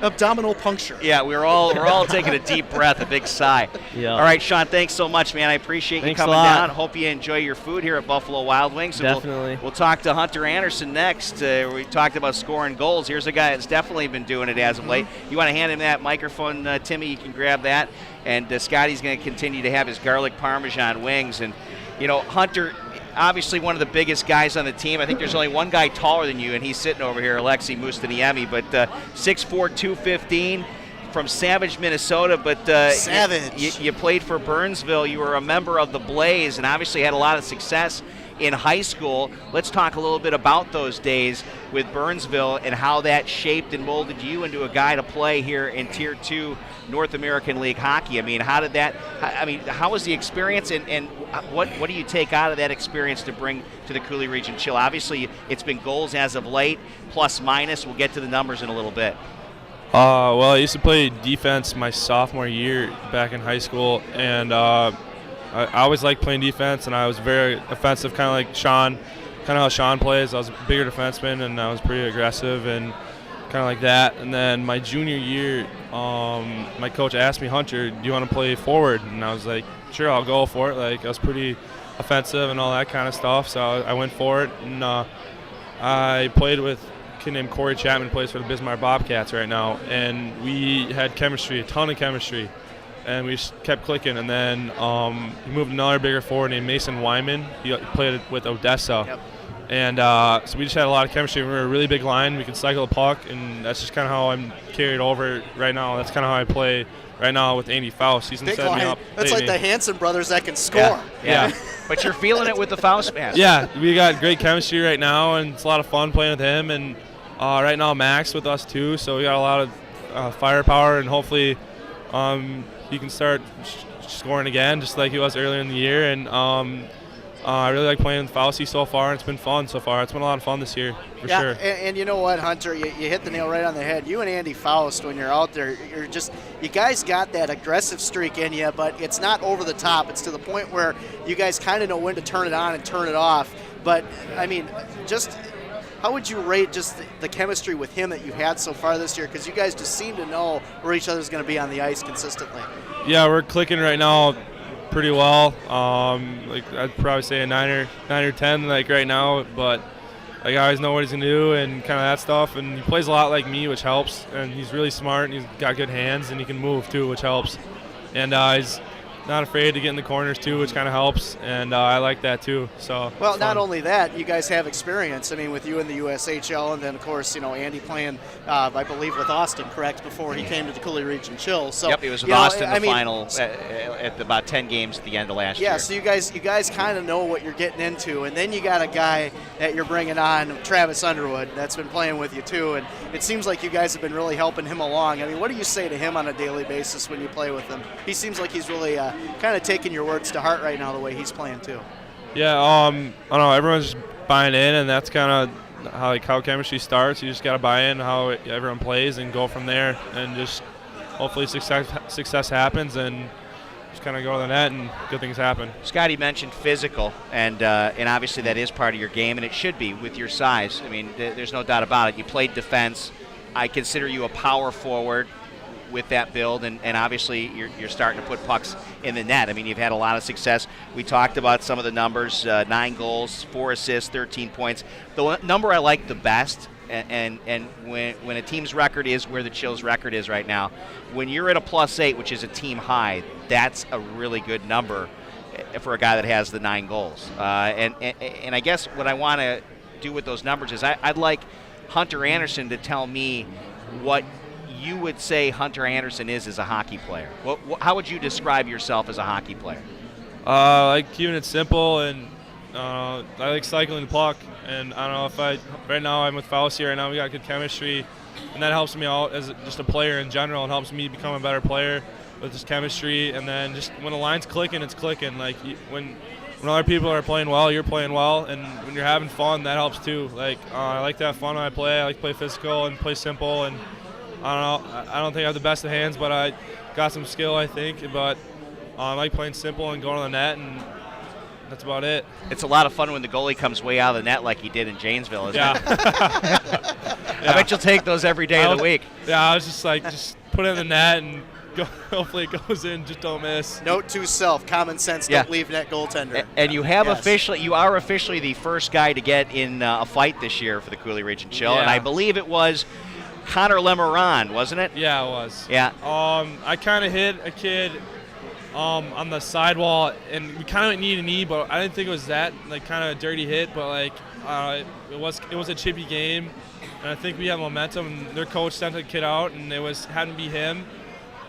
E: Abdominal puncture.
D: Yeah, we're all taking a deep breath, a big sigh.
O: Yeah.
D: All right, Sean, thanks so much, man. I appreciate
O: Thanks
D: you coming
O: a lot.
D: down. Hope you enjoy your food here at Buffalo Wild Wings. And
O: Definitely.
D: We'll talk to Hunter Anderson next. We talked about scoring goals. Here's a guy that's definitely been doing it as of late. You want to hand him that microphone, Timmy? You can grab that. And Scotty's going to continue to have his garlic parmesan wings. And, Hunter, obviously one of the biggest guys on the team. I think there's only one guy taller than you, and he's sitting over here, Alexi Mustaniemi. But 6'4", 215 from Savage, Minnesota. But
E: Savage.
D: You played for Burnsville. You were a member of the Blaze, and obviously had a lot of success in high school. Let's talk a little bit about those days with Burnsville and how that shaped and molded you into a guy to play here in Tier 2 North American League hockey. I mean, how was the experience, and what do you take out of that experience to bring to the Coulee Region Chill? Obviously, it's been goals as of late, plus minus. We'll get to the numbers in a little bit.
P: Well, I used to play defense my sophomore year back in high school, and I always liked playing defense, and I was very offensive, kind of like Sean, kind of how Sean plays. I was a bigger defenseman, and I was pretty aggressive and kind of like that. And then my junior year, my coach asked me, Hunter, do you want to play forward? And I was like, sure, I'll go for it. Like, I was pretty offensive and all that kind of stuff, so I went for it. And I played with a kid named Corey Chapman, plays for the Bismarck Bobcats right now, and we had chemistry, a ton of chemistry. And we just kept clicking. And then he moved another bigger forward named Mason Wyman. He played with Odessa.
E: Yep.
P: And so we just had a lot of chemistry. We were a really big line. We could cycle the puck, and that's just kind of how I'm carried over right now. That's kind of how I play right now with Andy Faust. He's been setting me up.
E: That's like the Hanson brothers that can score.
D: Yeah. But you're feeling it with the Faust man.
P: Yeah, we got great chemistry right now, and it's a lot of fun playing with him. And right now Max with us too, so we got a lot of firepower, and hopefully he can start scoring again, just like he was earlier in the year. And I really like playing with Fausty so far, and it's been fun so far. It's been a lot of fun this year, for sure.
E: And you know what, Hunter, you hit the nail right on the head. You and Andy Faust, when you're out there, you guys got that aggressive streak in you, but it's not over the top. It's to the point where you guys kind of know when to turn it on and turn it off. But, I mean, just how would you rate just the chemistry with him that you had so far this year? Because you guys just seem to know where each other's going to be on the ice consistently.
P: Yeah, we're clicking right now pretty well. Like I'd probably say a 9 or 10 like right now, but like I always know what he's going to do and kind of that stuff. And he plays a lot like me, which helps. And he's really smart, and he's got good hands, and he can move too, which helps. And he's not afraid to get in the corners too, which kind of helps, and I like that too. So
E: well, not only that, you guys have experience. I mean, with you in the USHL, and then of course, Andy playing, I believe, with Austin, correct, before he came to the Coulee Region Chill. So
D: yep, he was with Austin in the final at about 10 games at the end of last year.
E: Yeah, so you guys kind of know what you're getting into, and then you got a guy that you're bringing on, Travis Underwood, that's been playing with you too, and it seems like you guys have been really helping him along. I mean, what do you say to him on a daily basis when you play with him? He seems like he's really kind of taking your words to heart right now, the way he's playing too.
P: Yeah, I don't know. Everyone's just buying in, and that's kind of how chemistry starts. You just got to buy in how everyone plays and go from there, and just hopefully success happens, and just kind of go to the net and good things happen.
D: Scotty mentioned physical, and obviously that is part of your game, and it should be with your size. I mean, there's no doubt about it. You played defense. I consider you a power forward with that build, and obviously you're starting to put pucks in the net. I mean, you've had a lot of success. We talked about some of the numbers, 9 goals, 4 assists, 13 points. The number I like the best, and when a team's record is where the Chill's record is right now, when you're at a +8, which is a team high, that's a really good number for a guy that has the 9 goals. And I guess what I want to do with those numbers is I'd like Hunter Anderson to tell me what you would say Hunter Anderson is as a hockey player. How would you describe yourself as a hockey player?
P: I like keeping it simple, and I like cycling the puck. And I don't know right now I'm with Faust here right now. We got good chemistry, and that helps me out as just a player in general. It helps me become a better player with this chemistry. And then just when the line's clicking, it's clicking. Like when other people are playing well, you're playing well, and when you're having fun, that helps too. Like I like to have fun when I play. I like to play physical and play simple, and I don't know. I don't think I have the best of hands, but I got some skill, I think. But I like playing simple and going to the net, and that's about it.
D: It's a lot of fun when the goalie comes way out of the net like he did in Janesville, isn't it? I bet you'll take those every day of the week.
P: Yeah, I was just like, just put it in the net and go, hopefully it goes in, just don't miss.
E: Note to self, common sense, don't leave net goaltender.
D: And you have you are officially the first guy to get in a fight this year for the Coulee Region Chill, and I believe it was Connor Lemoran, wasn't it?
P: Yeah, it was.
D: Yeah.
P: I kind of hit a kid on the sidewall, and we kind of went knee to knee, but I didn't think it was that kind of a dirty hit, but it was a chippy game, and I think we have momentum. And their coach sent a kid out, and had to be him.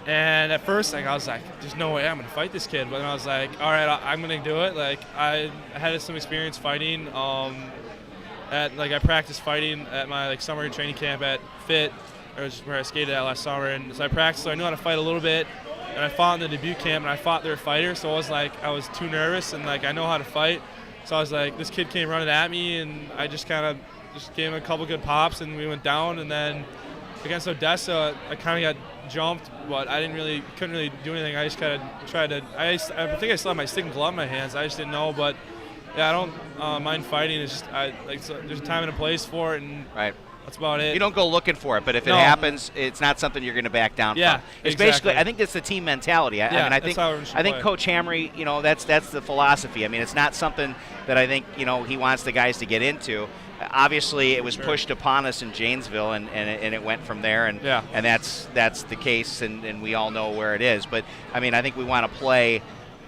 P: And at first, I was like, "There's no way I'm gonna fight this kid," but then I was like, "All right, I'm gonna do it." I had some experience fighting. I practiced fighting at my summer training camp at Fit, where I skated at last summer, and so I practiced, so I knew how to fight a little bit. And I fought in the debut camp, and I fought their fighter, so I was too nervous, and I know how to fight. So I was like, this kid came running at me, and I just kind of gave him a couple good pops, and we went down. And then against Odessa, I kind of got jumped, but I couldn't really do anything. I just kind of tried to. I think I still had my stick and glove in my hands. I just didn't know, but yeah, I don't mind fighting. It's just there's a time and a place for it, and that's about it.
D: You don't go looking for it, but if it happens, it's not something you're going to back down from. It's basically, I think that's the team mentality. I think Coach Hamry, that's the philosophy. I mean, it's not something that I think he wants the guys to get into. Obviously, it was pushed upon us in Janesville, and it went from there, and that's the case, and we all know where it is. But I mean, I think we want to play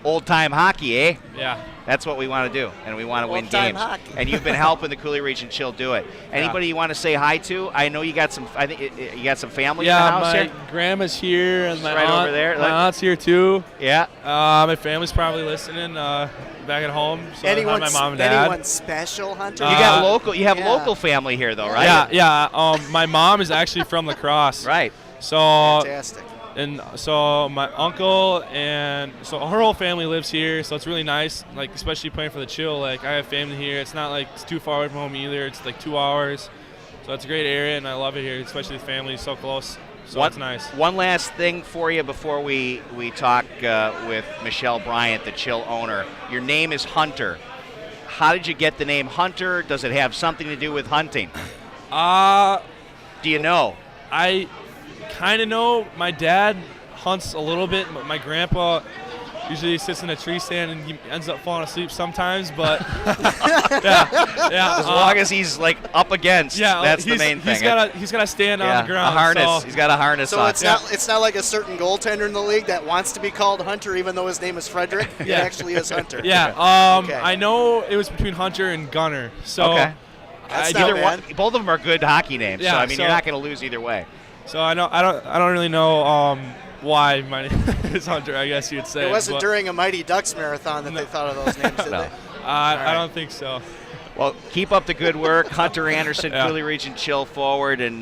D: old-time hockey, eh?
P: Yeah.
D: That's what we want to do, and we want to win
E: Old-time
D: games.
E: hockey.
D: And you've been helping the Coulee Region Chill do it. Anybody you want to say hi to? I know you got some. I think you got some family in the house here.
P: Yeah, my grandma's here, and my
D: right
P: aunt,
D: over there.
P: My aunt's here too.
D: Yeah.
P: My family's probably listening back at home. So
E: Anyone,
P: my mom and dad.
E: anyone special, Hunter?
D: You got local. You have local family here, though, right?
P: Yeah. My mom is actually from La Crosse.
D: Right.
P: So.
E: Fantastic.
P: And so my uncle and so her whole family lives here, so it's really nice, especially playing for the Chill. I have family here. It's not it's too far away from home either. It's 2 hours. So it's a great area, and I love it here, especially the family is so close. So it's nice.
D: One last thing for you before we talk with Michelle Bryant, the Chill owner. Your name is Hunter. How did you get the name Hunter? Does it have something to do with hunting? Do you know?
P: I kind of know. My dad hunts a little bit, but my grandpa usually sits in a tree stand and he ends up falling asleep sometimes. But yeah.
D: As long as he's up against, that's the main thing.
P: He's got to stand on the ground.
D: A harness.
P: So.
D: He's got a harness on.
E: So it's not like a certain goaltender in the league that wants to be called Hunter, even though his name is Frederick. It actually is Hunter.
P: Yeah. I know it was between Hunter and Gunner. So
D: okay. Both of them are good hockey names.
P: Yeah,
D: so you're not going to lose either way.
P: So I don't really know why my name is Hunter, I guess you'd say.
E: It wasn't during a Mighty Ducks marathon that they thought of those names, did they?
P: I don't think so.
D: Well, keep up the good work. Hunter Anderson, Coulee Region Chill forward, and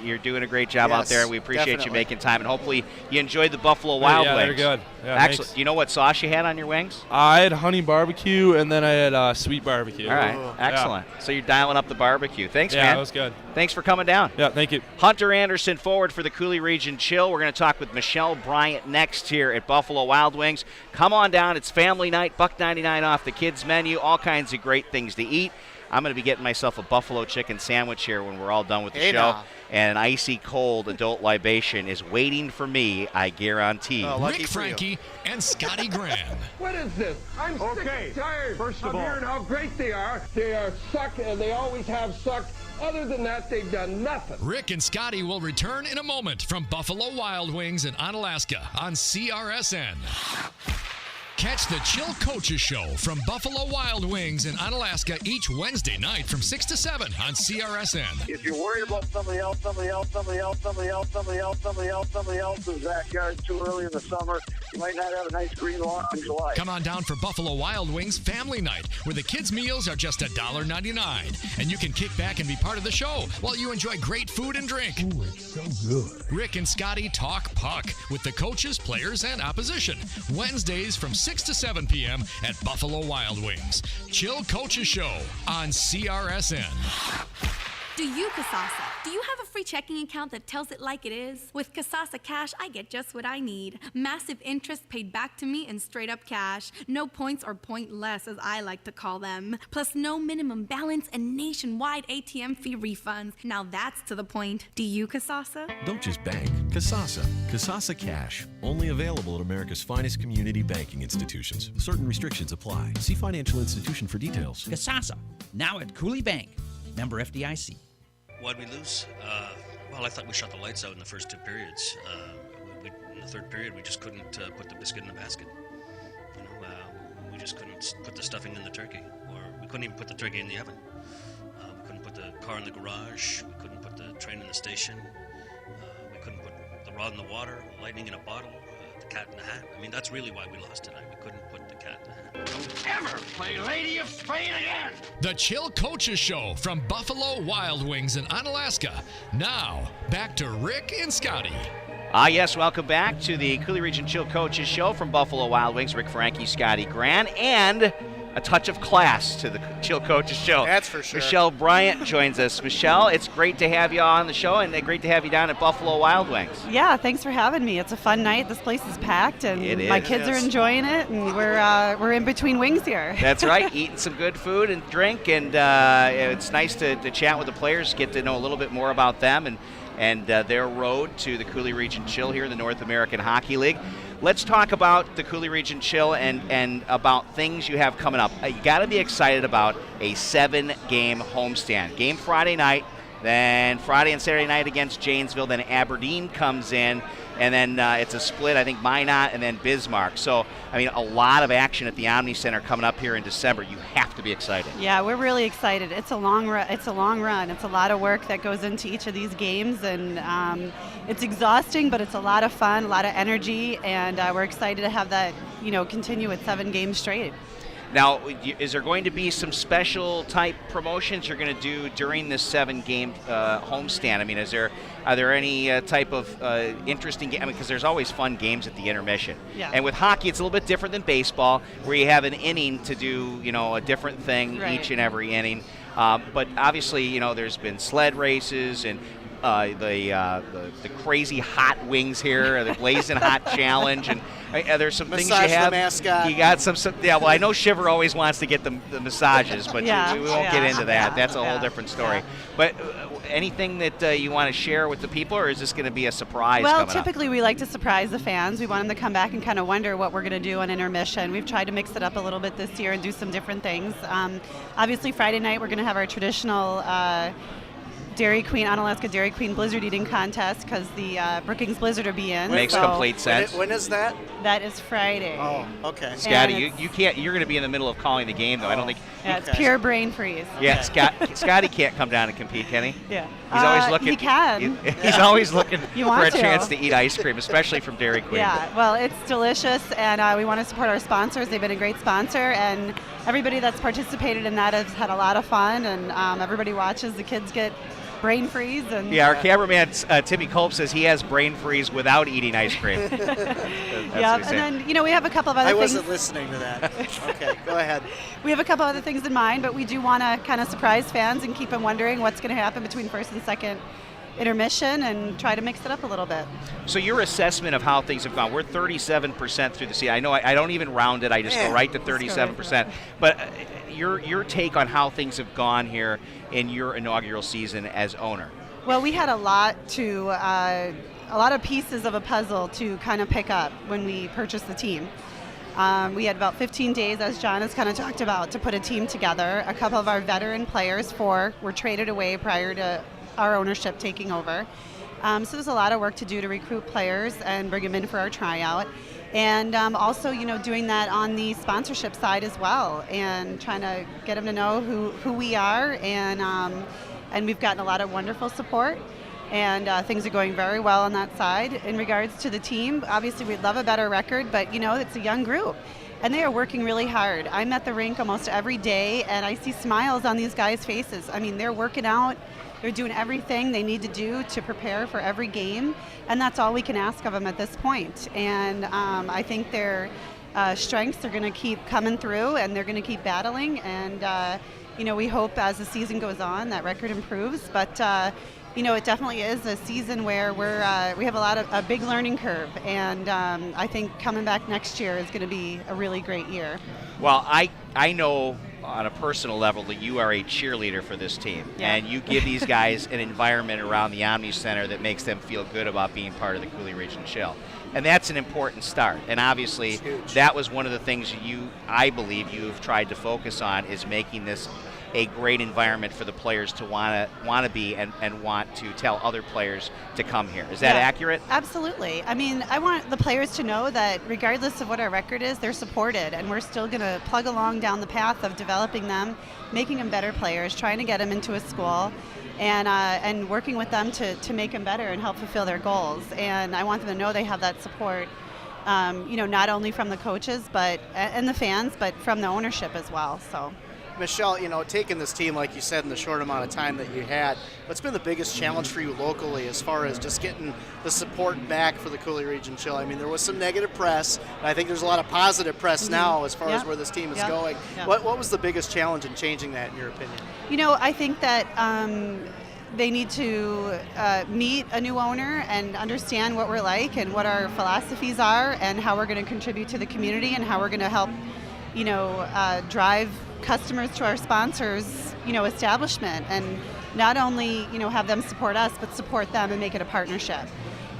D: you're doing a great job out there. We appreciate you making time, and hopefully you enjoyed the Buffalo Wild Wings.
P: Yeah, they're good. Yeah,
D: excellent.
P: thanks.
D: Do you know what sauce you had on your wings?
P: I had honey barbecue, and then I had sweet barbecue.
D: All right, excellent. So you're dialing up the barbecue. Thanks, man.
P: Yeah, that was good.
D: Thanks for coming down.
P: Yeah, thank you.
D: Hunter Anderson forward for the Coulee Region Chill. We're going to talk with Michelle Bryant next here at Buffalo Wild Wings. Come on down. It's family night. $1.99 off the kids' menu. All kinds of great things to eat. I'm going to be getting myself a buffalo chicken sandwich here when we're all done with the show. And an icy cold adult libation is waiting for me, I guarantee.
B: Rick Frankie and Scotty Graham.
Q: What is this? I'm sick and tired of hearing how great they are. They are sucked, and they always have sucked. Other than that, they've done nothing.
B: Rick and Scotty will return in a moment from Buffalo Wild Wings in Onalaska on CRSN. Catch the Chill Coaches Show from Buffalo Wild Wings in Onalaska each Wednesday night from 6 to 7 on CRSN.
R: If you're worried about somebody else's backyard too early in the summer, you might not have a nice green lawn in July.
B: Come on down for Buffalo Wild Wings Family Night, where the kids' meals are just $1.99. And you can kick back and be part of the show while you enjoy great food and drink.
Q: Ooh, it's so good.
B: Rick and Scotty talk puck with the coaches, players, and opposition. Wednesdays from 6 to 7 p.m. at Buffalo Wild Wings. Chill Coaches Show on CRSN.
S: Do you, Kasasa? Do you have a free checking account that tells it like it is? With Kasasa Cash, I get just what I need. Massive interest paid back to me in straight up cash. No points or pointless, as I like to call them. Plus no minimum balance and nationwide ATM fee refunds. Now that's to the point. Do you, Kasasa?
T: Don't just bank. Kasasa. Kasasa Cash. Only available at America's finest community banking institutions. Certain restrictions apply. See financial institution for details.
U: Kasasa. Now at Coulee Bank. Member FDIC.
V: Why'd we lose? Well, I thought we shut the lights out in the first 2 periods. In the third period, we just couldn't put the biscuit in the basket. We just couldn't put the stuffing in the turkey, or we couldn't even put the turkey in the oven. We couldn't put the car in the garage. We couldn't put the train in the station. We couldn't put the rod in the water, lightning in a bottle, the cat in the hat. I mean, that's really why we lost tonight. We couldn't put the cat in the hat.
W: Don't ever play Lady of Spain again!
B: The Chill Coaches Show from Buffalo Wild Wings in Onalaska. Now, back to Rick and Scotty.
D: Yes, welcome back to the Coulee Region Chill Coaches Show from Buffalo Wild Wings. Rick Franke, Scotty Grant, and a touch of class to the Chill Coaches Show.
E: That's for sure.
D: Michelle Bryant joins us. Michelle, it's great to have you on the show, and great to have you down at Buffalo Wild Wings.
F: Yeah, thanks for having me. It's a fun night. This place is packed, and my kids are enjoying it, and we're in between wings here.
D: That's right, eating some good food and drink, and it's nice to chat with the players, get to know a little bit more about them and their road to the Coulee Region Chill here in the North American Hockey League. Let's talk about the Coulee Region Chill and about things you have coming up. You got to be excited about a 7-game homestand. Game Friday night, then Friday and Saturday night against Janesville, then Aberdeen comes in, and then it's a split, I think, Minot and then Bismarck. So, I mean, a lot of action at the Omni Center coming up here in December. You have to be excited.
F: Yeah, we're really excited. It's a long run. It's a lot of work that goes into each of these games, and it's exhausting, but it's a lot of fun, a lot of energy, and we're excited to have that, continue at 7 games straight.
D: Now, is there going to be some special type promotions you're going to do during this 7-game homestand? I mean, are there any type of interesting game? I mean, because there's always fun games at the intermission.
F: Yeah.
D: And with hockey, it's a little bit different than baseball, where you have an inning to do, a different thing each and every inning. But obviously, there's been sled races and the crazy hot wings here, the blazing hot challenge, and there's some things you have.
E: The mascot.
D: You got some. Yeah, well, I know Shiver always wants to get the massages, but we won't get into that. That's a whole different story. But anything that you want to share with the people, or is this going to be a surprise?
F: Well, typically we like to surprise the fans. We want them to come back and kind of wonder what we're going to do on intermission. We've tried to mix it up a little bit this year and do some different things. Obviously, Friday night we're going to have our traditional Onalaska Dairy Queen Blizzard Eating Contest, because the Brookings Blizzard will be in.
D: Makes complete sense.
E: When is that?
F: That is Friday.
E: Oh, okay.
D: Scotty, you can't. You're going to be in the middle of calling the game, though. I don't think.
F: Yeah, it's pure brain freeze.
D: Yeah, Scotty can't come down and compete, can he?
F: Yeah.
D: He's always looking.
F: He can.
D: He's always looking for a
F: to.
D: chance to eat ice cream, especially from Dairy Queen.
F: Yeah, well, it's delicious, and we want to support our sponsors. They've been a great sponsor, and everybody that's participated in that has had a lot of fun, and everybody watches. The kids get brain freeze. And
D: our cameraman Timmy Culp says he has brain freeze without eating ice cream.
F: Yeah, and then we have a couple of other things.
E: I wasn't listening to that. Okay, go ahead.
F: We have a couple other things in mind, but we do want to kind of surprise fans and keep them wondering what's going to happen between first and second intermission, and try to mix it up a little bit.
D: So your assessment of how things have gone, we're 37% through the season. I know I don't even round it, I just go right to 37%. But your take on how things have gone here in your inaugural season as owner?
F: Well, we had a lot of pieces of a puzzle to kind of pick up when we purchased the team. We had about 15 days, as John has kind of talked about, to put a team together. A couple of our veteran players, 4, were traded away prior to our ownership taking over. So there's a lot of work to do to recruit players and bring them in for our tryout. And also, doing that on the sponsorship side as well, and trying to get them to know who we are. And we've gotten a lot of wonderful support, and things are going very well on that side. In regards to the team, obviously we'd love a better record, but it's a young group, and they are working really hard. I'm at the rink almost every day, and I see smiles on these guys' faces. I mean, they're working out. They're doing everything they need to do to prepare for every game, and that's all we can ask of them at this point. And I think their strengths are going to keep coming through, and they're going to keep battling. And we hope as the season goes on that record improves. But it definitely is a season where we have a big learning curve, and I think coming back next year is going to be a really great year.
D: Well, I know on a personal level that you are a cheerleader for this team, and you give these guys an environment around the Omni Center that makes them feel good about being part of the Coulee Region Chill. And that's an important start. And obviously, that was one of the things I believe you've tried to focus on, is making this a great environment for the players to want to be and want to tell other players to come here. Is that accurate?
F: Absolutely. I mean, I want the players to know that regardless of what our record is, they're supported, and we're still going to plug along down the path of developing them, making them better players, trying to get them into a school, and working with them to make them better and help fulfill their goals. And I want them to know they have that support, not only from the coaches and the fans, but from the ownership as well. So.
E: Michelle, taking this team, like you said, in the short amount of time that you had, what's been the biggest challenge for you locally as far as just getting the support back for the Coulee Region Chill? I mean, there was some negative press, and I think there's a lot of positive press now as far as where this team is going. What was the biggest challenge in changing that, in your opinion?
F: I think that they need to meet a new owner and understand what we're like and what our philosophies are and how we're going to contribute to the community and how we're going to help, drive customers to our sponsors, establishment, and not only, have them support us, but support them and make it a partnership.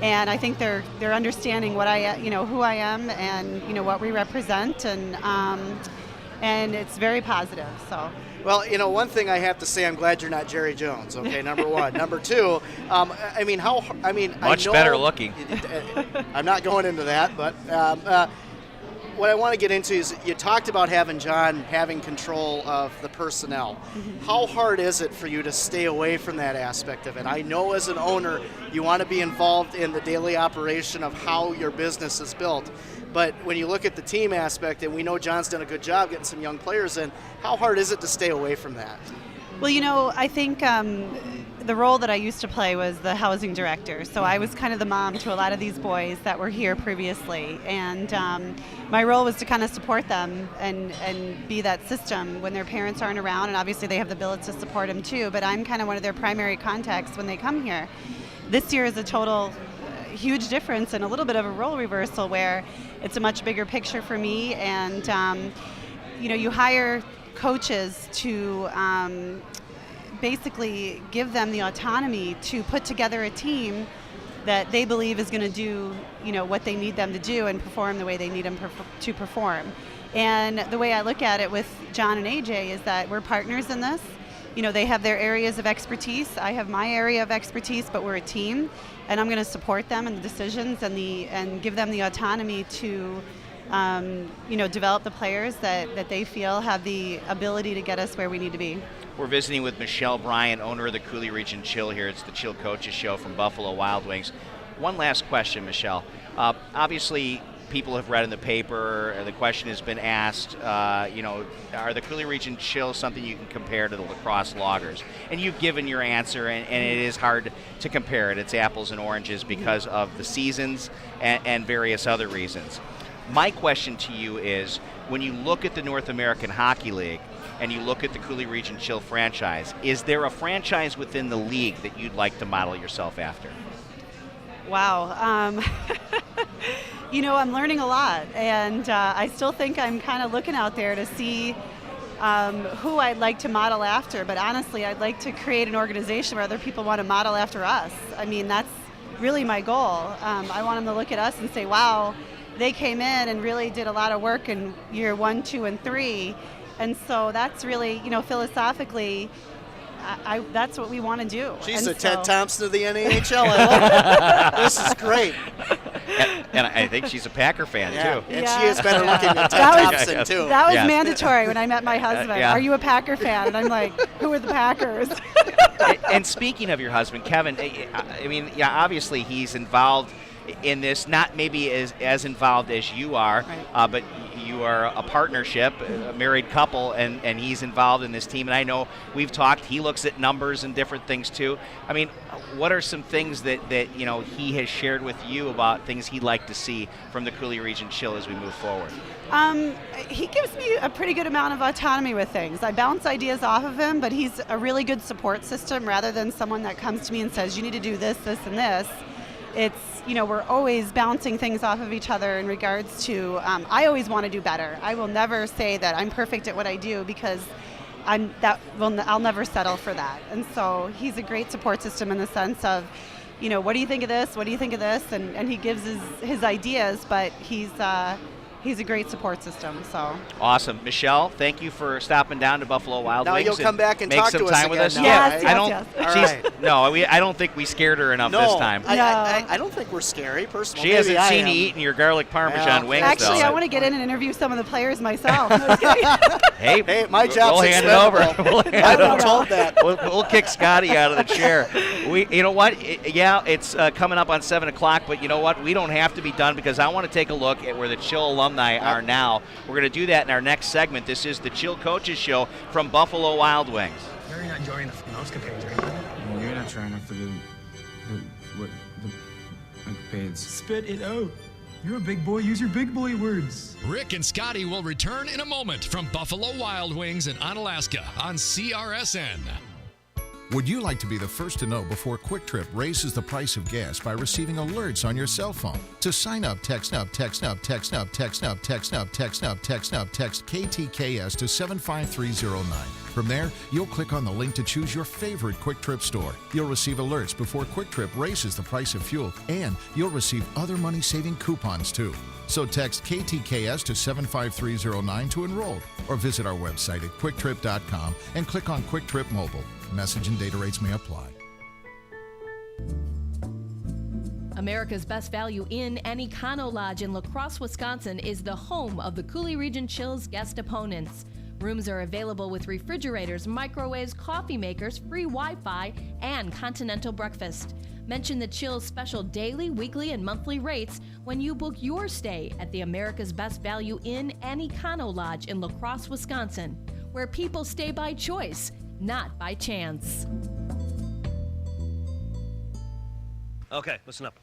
F: And I think they're understanding who I am and, what we represent, and it's very positive. So.
E: Well, one thing I have to say, I'm glad you're not Jerry Jones. Okay, number one. Number two,
D: much better looking.
E: I'm not going into that, but what I want to get into is you talked about having John having control of the personnel. Mm-hmm. How hard is it for you to stay away from that aspect of it? I know as an owner, you want to be involved in the daily operation of how your business is built. But when you look at the team aspect, and we know John's done a good job getting some young players in, how hard is it to stay away from that?
F: Well, I think the role that I used to play was the housing director. So I was kind of the mom to a lot of these boys that were here previously. And my role was to kind of support them and be that system when their parents aren't around. And obviously they have the ability to support them too. But I'm kind of one of their primary contacts when they come here. This year is a total huge difference and a little bit of a role reversal where it's a much bigger picture for me. And, you hire coaches to basically give them the autonomy to put together a team that they believe is going to do, what they need them to do and perform the way they need them to perform. And the way I look at it with John and AJ is that we're partners in this. They have their areas of expertise. I have my area of expertise, but we're a team, and I'm going to support them in the decisions and give them the autonomy to develop the players that they feel have the ability to get us where we need to be.
D: We're visiting with Michelle Bryant, owner of the Coulee Region Chill here. It's the Chill Coaches Show from Buffalo Wild Wings. One last question, Michelle. Obviously, people have read in the paper, the question has been asked, are the Coulee Region Chill something you can compare to the lacrosse loggers? And you've given your answer, and it is hard to compare it. It's apples and oranges because of the seasons and various other reasons. My question to you is, when you look at the North American Hockey League and you look at the Coulee Region Chill franchise, is there a franchise within the league that you'd like to model yourself after?
F: Wow. I'm learning a lot, and I still think I'm kind of looking out there to see who I'd like to model after, but honestly, I'd like to create an organization where other people want to model after us. I mean, that's really my goal. I want them to look at us and say, wow, they came in and really did a lot of work in year 1, 2, and 3. And so that's really, philosophically, that's what we want to do.
E: She's the Ted Thompson of the NHL. I love it. This is great.
D: And I think she's a Packer fan, too.
E: And she is better looking than Ted Thompson, too.
F: That was mandatory when I met my husband. Are you a Packer fan? And I'm like, who are the Packers?
D: And speaking of your husband, Kevin, obviously he's involved in this, not maybe as involved as you are, right. But you are a partnership, a married couple, and he's involved in this team. And I know we've talked, he looks at numbers and different things too. I mean, what are some things that he has shared with you about things he'd like to see from the Coulee Region Chill as we move forward?
F: He gives me a pretty good amount of autonomy with things. I bounce ideas off of him, but he's a really good support system rather than someone that comes to me and says, you need to do this, this, and this. It's, we're always bouncing things off of each other in regards to, I always want to do better. I will never say that I'm perfect at what I do because I'll never settle for that. And so he's a great support system in the sense of, what do you think of this? What do you think of this? And he gives his ideas, but he's a great support system. So
D: awesome, Michelle. Thank you for stopping down to Buffalo Wild
E: Now
D: Wings.
E: you'll come back and
D: make
E: talk
D: some
E: to us
D: time with
E: again
D: us.
E: now,
F: Yes,
E: right?
F: yes.
D: I don't think we scared her enough
E: No,
D: this time.
E: I don't think we're scary, personally.
D: She hasn't seen
E: you
D: you eating your garlic parmesan wings,
F: Actually,
D: though.
F: I want to get in and interview some of the players myself.
D: Hey,
E: my job's
D: we'll hand it over.
E: I've been told that.
D: We'll kick Scotty out of the chair. You know what? It's coming up on 7 o'clock, but you know what? We don't have to be done because I want to take a look at where the Chill alumni are now. We're going to do that in our next segment. This is the Chill Coaches Show from Buffalo Wild Wings.
H: You're not enjoying the Finoska page, are you? You're not trying to forget the page. Spit it out. You're a big boy. Use your big boy words.
B: Rick and Scotty will return in a moment from Buffalo Wild Wings in Onalaska on CRSN.
A: Would you like to be the first to know before Quick Trip raises the price of gas by receiving alerts on your cell phone? To sign up, text KTKS to 75309. From there, you'll click on the link to choose your favorite Quick Trip store. You'll receive alerts before Quick Trip raises the price of fuel, and you'll receive other money-saving coupons too. So text KTKS to 75309 to enroll, or visit our website at quicktrip.com and click on Quick Trip Mobile. Message and data rates may apply.
I: America's Best Value Inn and Econo Lodge in La Crosse, Wisconsin is the home of the Coulee Region Chill's guest opponents. Rooms are available with refrigerators, microwaves, coffee makers, free Wi-Fi, and continental breakfast. Mention the Chill's special daily, weekly, and monthly rates when you book your stay at the America's Best Value Inn and Econo Lodge in La Crosse, Wisconsin, where people stay by choice, not by chance.
M: Okay, listen up.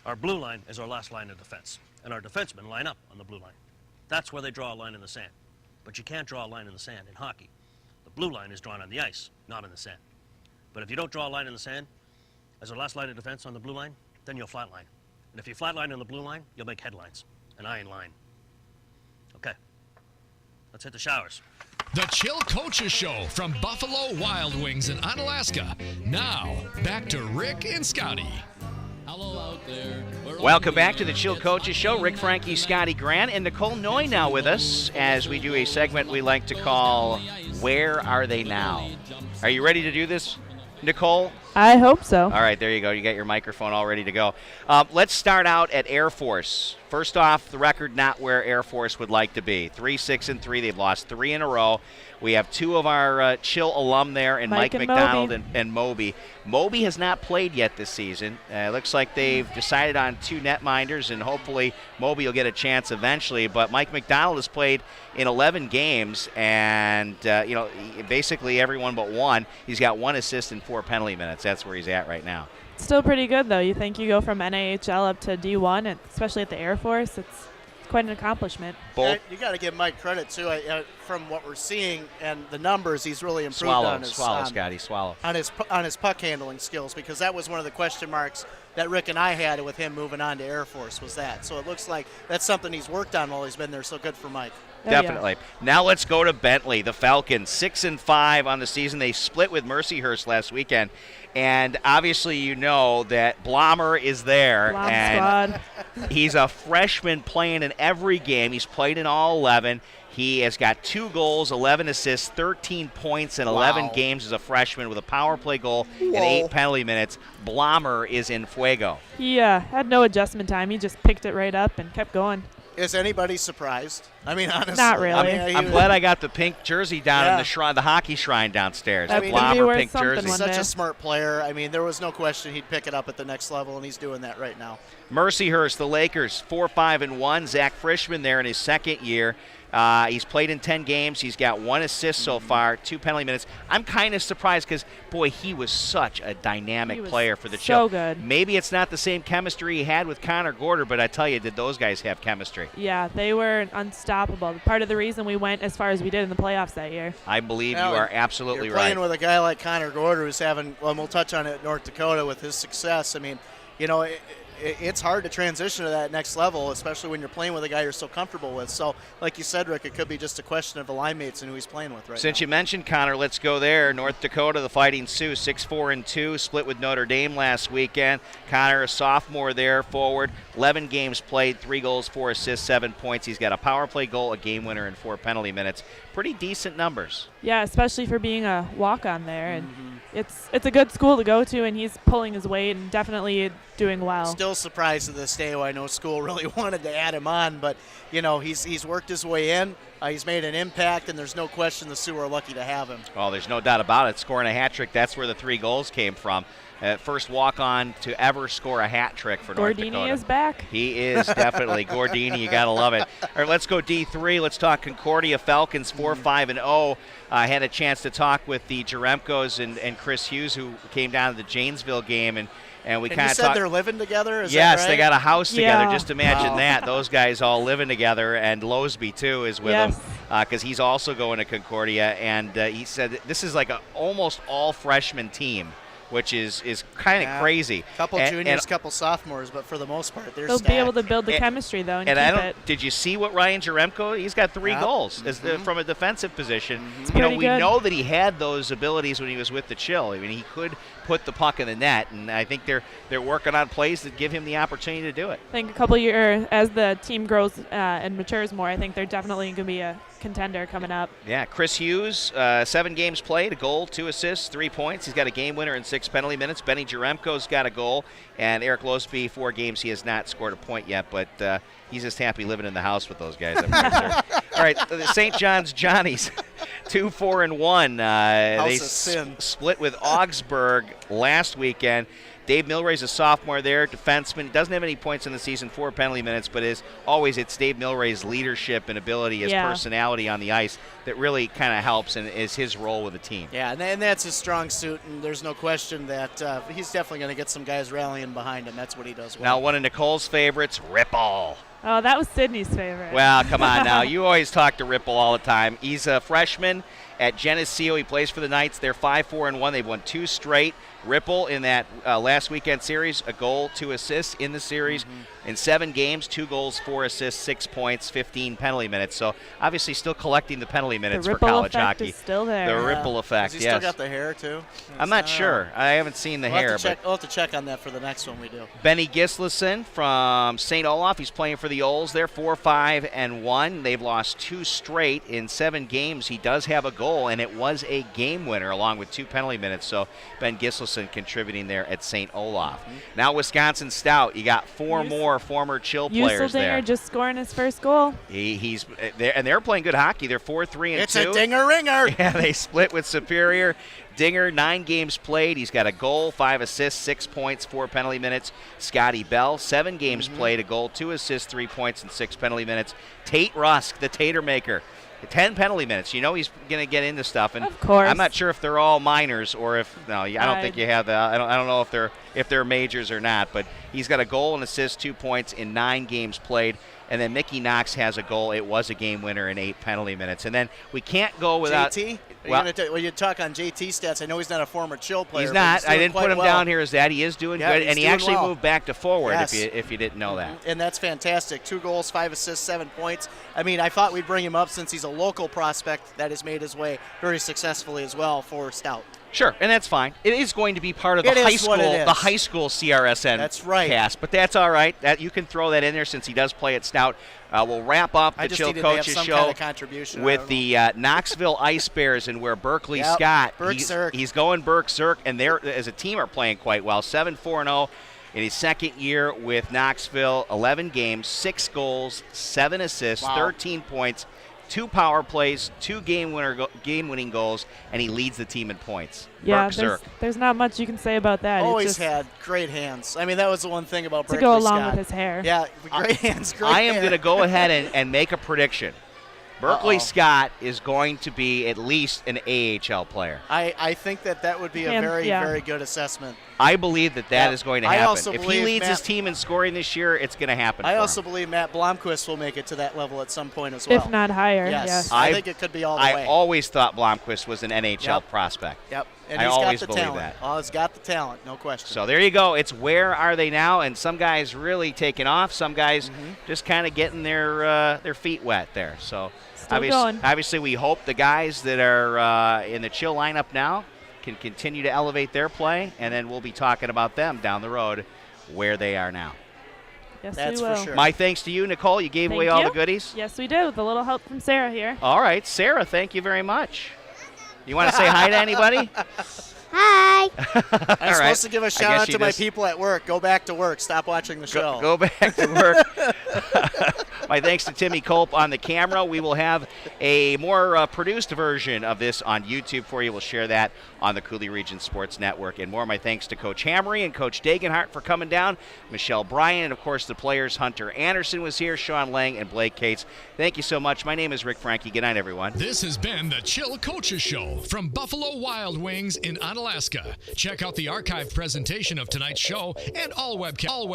M: Our blue line is our last line of defense, and our defensemen line up on the blue line. That's where they draw a line in the sand. But you can't draw a line in the sand in hockey. The blue line is drawn on the ice, not in the sand. But if you don't draw a line in the sand, as our last line of defense on the blue line, then you'll flatline. And if you flatline on the blue line, you'll make headlines. And I ain't lying. Okay, let's hit the showers.
B: The Chill Coaches Show from Buffalo Wild Wings in Onalaska. Now, back to Rick and Scotty.
C: Hello out there.
D: Welcome back to the Chill Coaches Show. Rick, Frankie, Scotty Grant, and Nicole Noy now with us as we do a segment we like to call Where Are They Now? Are you ready to do this, Nicole?
G: I hope so.
D: All right, there you go. You got your microphone all ready to go. Let's start out at Air Force. First off, the record not where Air Force would like to be. 3-6-3. They've lost 3 in a row. We have 2 of our Chill alum there, and Mike McDonald and Moby. Moby has not played yet this season. Looks like they've decided on 2 netminders, and hopefully Moby will get a chance eventually. But Mike McDonald has played in 11 games, and basically everyone but one. He's got 1 assist and 4 penalty minutes. That's where he's at right now.
G: Still pretty good, though. You think you go from NAHL up to D1, and especially at the Air Force, it's quite an accomplishment.
E: You got to give Mike credit, too. From what we're seeing and the numbers, he's really improved on his on his puck handling skills, because that was one of the question marks that Rick and I had with him moving on to Air Force was that. So it looks like that's something he's worked on while he's been there, so good for Mike.
D: Definitely. Yeah. Now let's go to Bentley. The Falcons, 6-5 on the season. They split with Mercyhurst last weekend. And obviously you know that Blommer is there. And he's a freshman playing in every game. He's played in all 11. He has got 2 goals, 11 assists, 13 points in 11 games as a freshman with a power play goal and 8 penalty minutes. Blommer is in fuego.
G: He had no adjustment time. He just picked it right up and kept going.
E: Is anybody surprised? I mean, honestly.
G: Not really.
D: I'm glad I got the pink jersey down in the shrine, the hockey shrine downstairs. Blommer pink jersey.
E: He's such a smart player. I mean, there was no question he'd pick it up at the next level, and he's doing that right now.
D: Mercyhurst, the Lakers, 4-5-1. Zach Frischman there in his second year. He's played in 10 games. He's got 1 assist so far, 2 penalty minutes. I'm kind of surprised because, boy, he was such a dynamic player for the Chill.
G: So good.
D: Maybe it's not the same chemistry he had with Connor Gorder, but I tell you, did those guys have chemistry?
G: Yeah, they were unstoppable. Part of the reason we went as far as we did in the playoffs that year.
D: I believe you are absolutely
E: you're
D: right.
E: playing with a guy like Connor Gorder who's having, well, we'll touch on it at North Dakota with his success. I mean, you know, it's hard to transition to that next level, especially when you're playing with a guy you're so comfortable with. So, like you said, Rick, it could be just a question of the line mates and who he's playing with right
D: Since
E: now.
D: you mentioned Connor, let's go there. North Dakota, the Fighting Sioux, 6-4-2, split with Notre Dame last weekend. Connor, a sophomore there, forward, 11 games played, 3 goals, 4 assists, 7 points. He's got a power play goal, a game winner, and 4 penalty minutes. Pretty decent numbers.
G: Yeah, especially for being a walk-on there. And it's a good school to go to, and he's pulling his weight and definitely doing well.
E: Still surprised to this day why no school really wanted to add him on, but you know he's worked his way in. He's made an impact, and there's no question the Sioux are lucky to have him.
D: Well, there's no doubt about it. Scoring a hat trick, that's where the 3 goals came from. First walk-on to ever score a hat trick for North Dakota.
G: Gordini is back.
D: He is definitely. Gordini, you got to love it. All right, let's go D3. Let's talk Concordia Falcons, 4-5-0. I had a chance to talk with the Jaremkos and Chris Hughes, who came down to the Janesville game, and we kind of
E: talked. You said they're living together? Is
D: yes,
E: that right?
D: they got a house together.
G: Yeah.
D: Just imagine that. Those guys all living together, and Losby, too, is with them because he's also going to Concordia. And he said this is like an almost all-freshman team, which is kind of crazy.
E: Couple juniors, couple sophomores, but for the most part, they'll
G: be able to build the chemistry though, and
D: keep
G: it.
D: Did you see what Ryan Jaremko? He's got 3 goals from a defensive position.
G: You know,
D: we know that he had those abilities when he was with the Chill. I mean, he could put the puck in the net, and I think they're working on plays that give him the opportunity to do it.
G: I think a couple years as the team grows and matures more, I think they're definitely going to be a contender coming up.
D: Yeah, Chris Hughes, 7 games played, a goal, 2 assists, 3 points. He's got a game winner in 6 penalty minutes. Benny Jaremko's got a goal, and Eric Losby, 4 games. He has not scored a point yet, but he's just happy living in the house with those guys. I'm pretty sure. All right, the St. John's Johnnies, 2-4-1. They split with Augsburg last weekend. Dave Milray's a sophomore there, defenseman. Doesn't have any points in the season, 4 penalty minutes, but it's Dave Milray's leadership and ability, his personality on the ice that really kind of helps and is his role with the team.
E: Yeah, and that's his strong suit, and there's no question that he's definitely going to get some guys rallying behind him. That's what he does well.
D: Now, one of Nicole's favorites, Ripple.
G: Oh, that was Sydney's favorite.
D: Well, come on now. You always talk to Ripple all the time. He's a freshman at Geneseo. He plays for the Knights. They're 5-4-1. They've won 2 straight. Ripple in that last weekend series, a goal, 2 assists in the series. In 7 games, 2 goals, 4 assists, 6 points, 15 penalty minutes. So obviously still collecting the penalty minutes for college hockey.
G: The ripple effect is still there.
D: The ripple effect,
E: Has he still got the hair too?
D: I'm not sure. I haven't seen the hair.
E: We'll have to check on that for the next one we do.
D: Benny Gislason from St. Olaf. He's playing for the Ols. They're 4-5-1. They've lost 2 straight in 7 games. He does have a goal, and it was a game winner along with 2 penalty minutes. So Ben Gislason contributing there at St. Olaf. Now Wisconsin Stout. You got 4 more former Chill players there.
G: Just scoring his first goal.
D: He's there, and they're playing good hockey. They're 4-3-2.
E: It's a dinger ringer.
D: Yeah, they split with Superior. Dinger, 9 games played. He's got a goal, 5 assists, 6 points, 4 penalty minutes. Scotty Bell, 7 games played, a goal, 2 assists, 3 points, and 6 penalty minutes. Tate Rusk, the Tater Maker, 10 penalty minutes. You know he's going to get into stuff, and
G: of course.
D: I'm not sure if they're all minors or if I don't think you have that. I don't know if they're majors or not. But he's got a goal, an assist, 2 points in 9 games played. And then Mickey Knox has a goal. It was a game winner in 8 penalty minutes. And then we can't go without
E: JT. When you talk on JT stats, I know he's not a former Chill player.
D: He's not. I didn't put him down here as that. He is doing good, and he actually moved back to forward.
E: Yes.
D: If you didn't know that.
E: And that's fantastic. 2 goals, 5 assists, 7 points. I mean, I thought we'd bring him up since he's a local prospect that has made his way very successfully as well for Stout.
D: Sure, and that's fine. It is going to be part of the high school CRSN
E: that's right.
D: cast, but that's all right. That you can throw that in there since he does play at Stout. We'll wrap up the Chill Coaches show with the Knoxville Ice Bears and where Berkeley Scott. He's going Berserk, and they as a team are playing quite well. 7-4-0 in his second year with Knoxville. 11 games, 6 goals, 7 assists, 13 points. 2 power plays, 2 game-winning goals, and he leads the team in points.
G: Yeah, there's not much you can say about that.
E: Always had great hands. I mean, that was the one thing about Berkeley
G: Scott. To go along
E: Scott.
G: with his hair.
E: Yeah, great hands, great
D: I am going to go ahead and make a prediction. Berkeley Scott is going to be at least an AHL player.
E: I think that would be a very good assessment.
D: I believe that is going to happen.
E: I also
D: if he
E: believe
D: leads his team in scoring this year, it's going to happen.
E: I
D: for
E: also
D: him.
E: believe Matt Blomquist will make it to that level at some point as well.
G: If not higher,
E: yes. I think it could be all the way.
D: I always thought Blomquist was an NHL prospect.
E: Yep. And
D: I
E: he's
D: always
E: got the
D: believe
E: talent.
D: that.
E: Oh, he's got the talent, no question.
D: So there you go. It's where are they now? And some guys really taking off. Some guys just kind of getting their feet wet there. So obviously we hope the guys that are in the Chill lineup now can continue to elevate their play, and then we'll be talking about them down the road where they are now.
G: Yes,
E: That's
G: we will.
E: for sure.
D: My thanks to you, Nicole. You gave away all the goodies.
G: Yes, we did, with a little help from Sarah here.
D: All right, Sarah, thank you very much. You want to say hi to anybody?
E: Hi. I'm
D: All
E: supposed
D: right.
E: to give a
D: I
E: shout
D: guess
E: out
D: you
E: to my
D: just-
E: people at work. Go back to work. Stop watching the show.
D: Go back to work. My thanks to Timmy Culp on the camera. We will have a more produced version of this on YouTube for you. We'll share that on the Coulee Region Sports Network. And more, my thanks to Coach Hamry and Coach Dagenhart for coming down, Michelle Bryan, and, of course, the players. Hunter Anderson was here, Sean Lang, and Blake Cates. Thank you so much. My name is Rick Frankie. Good night, everyone.
B: This has been the Chill Coaches Show from Buffalo Wild Wings in Onalaska. Check out the archive presentation of tonight's show and all webcasts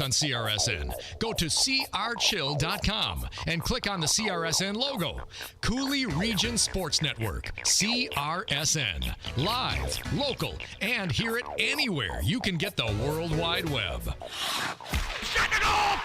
B: on CRSN. Go to crchill.com and click on the CRSN logo. Coulee Region Sports Network, CRSN. Live, local, and hear it anywhere you can get the World Wide Web.
W: Shut it off!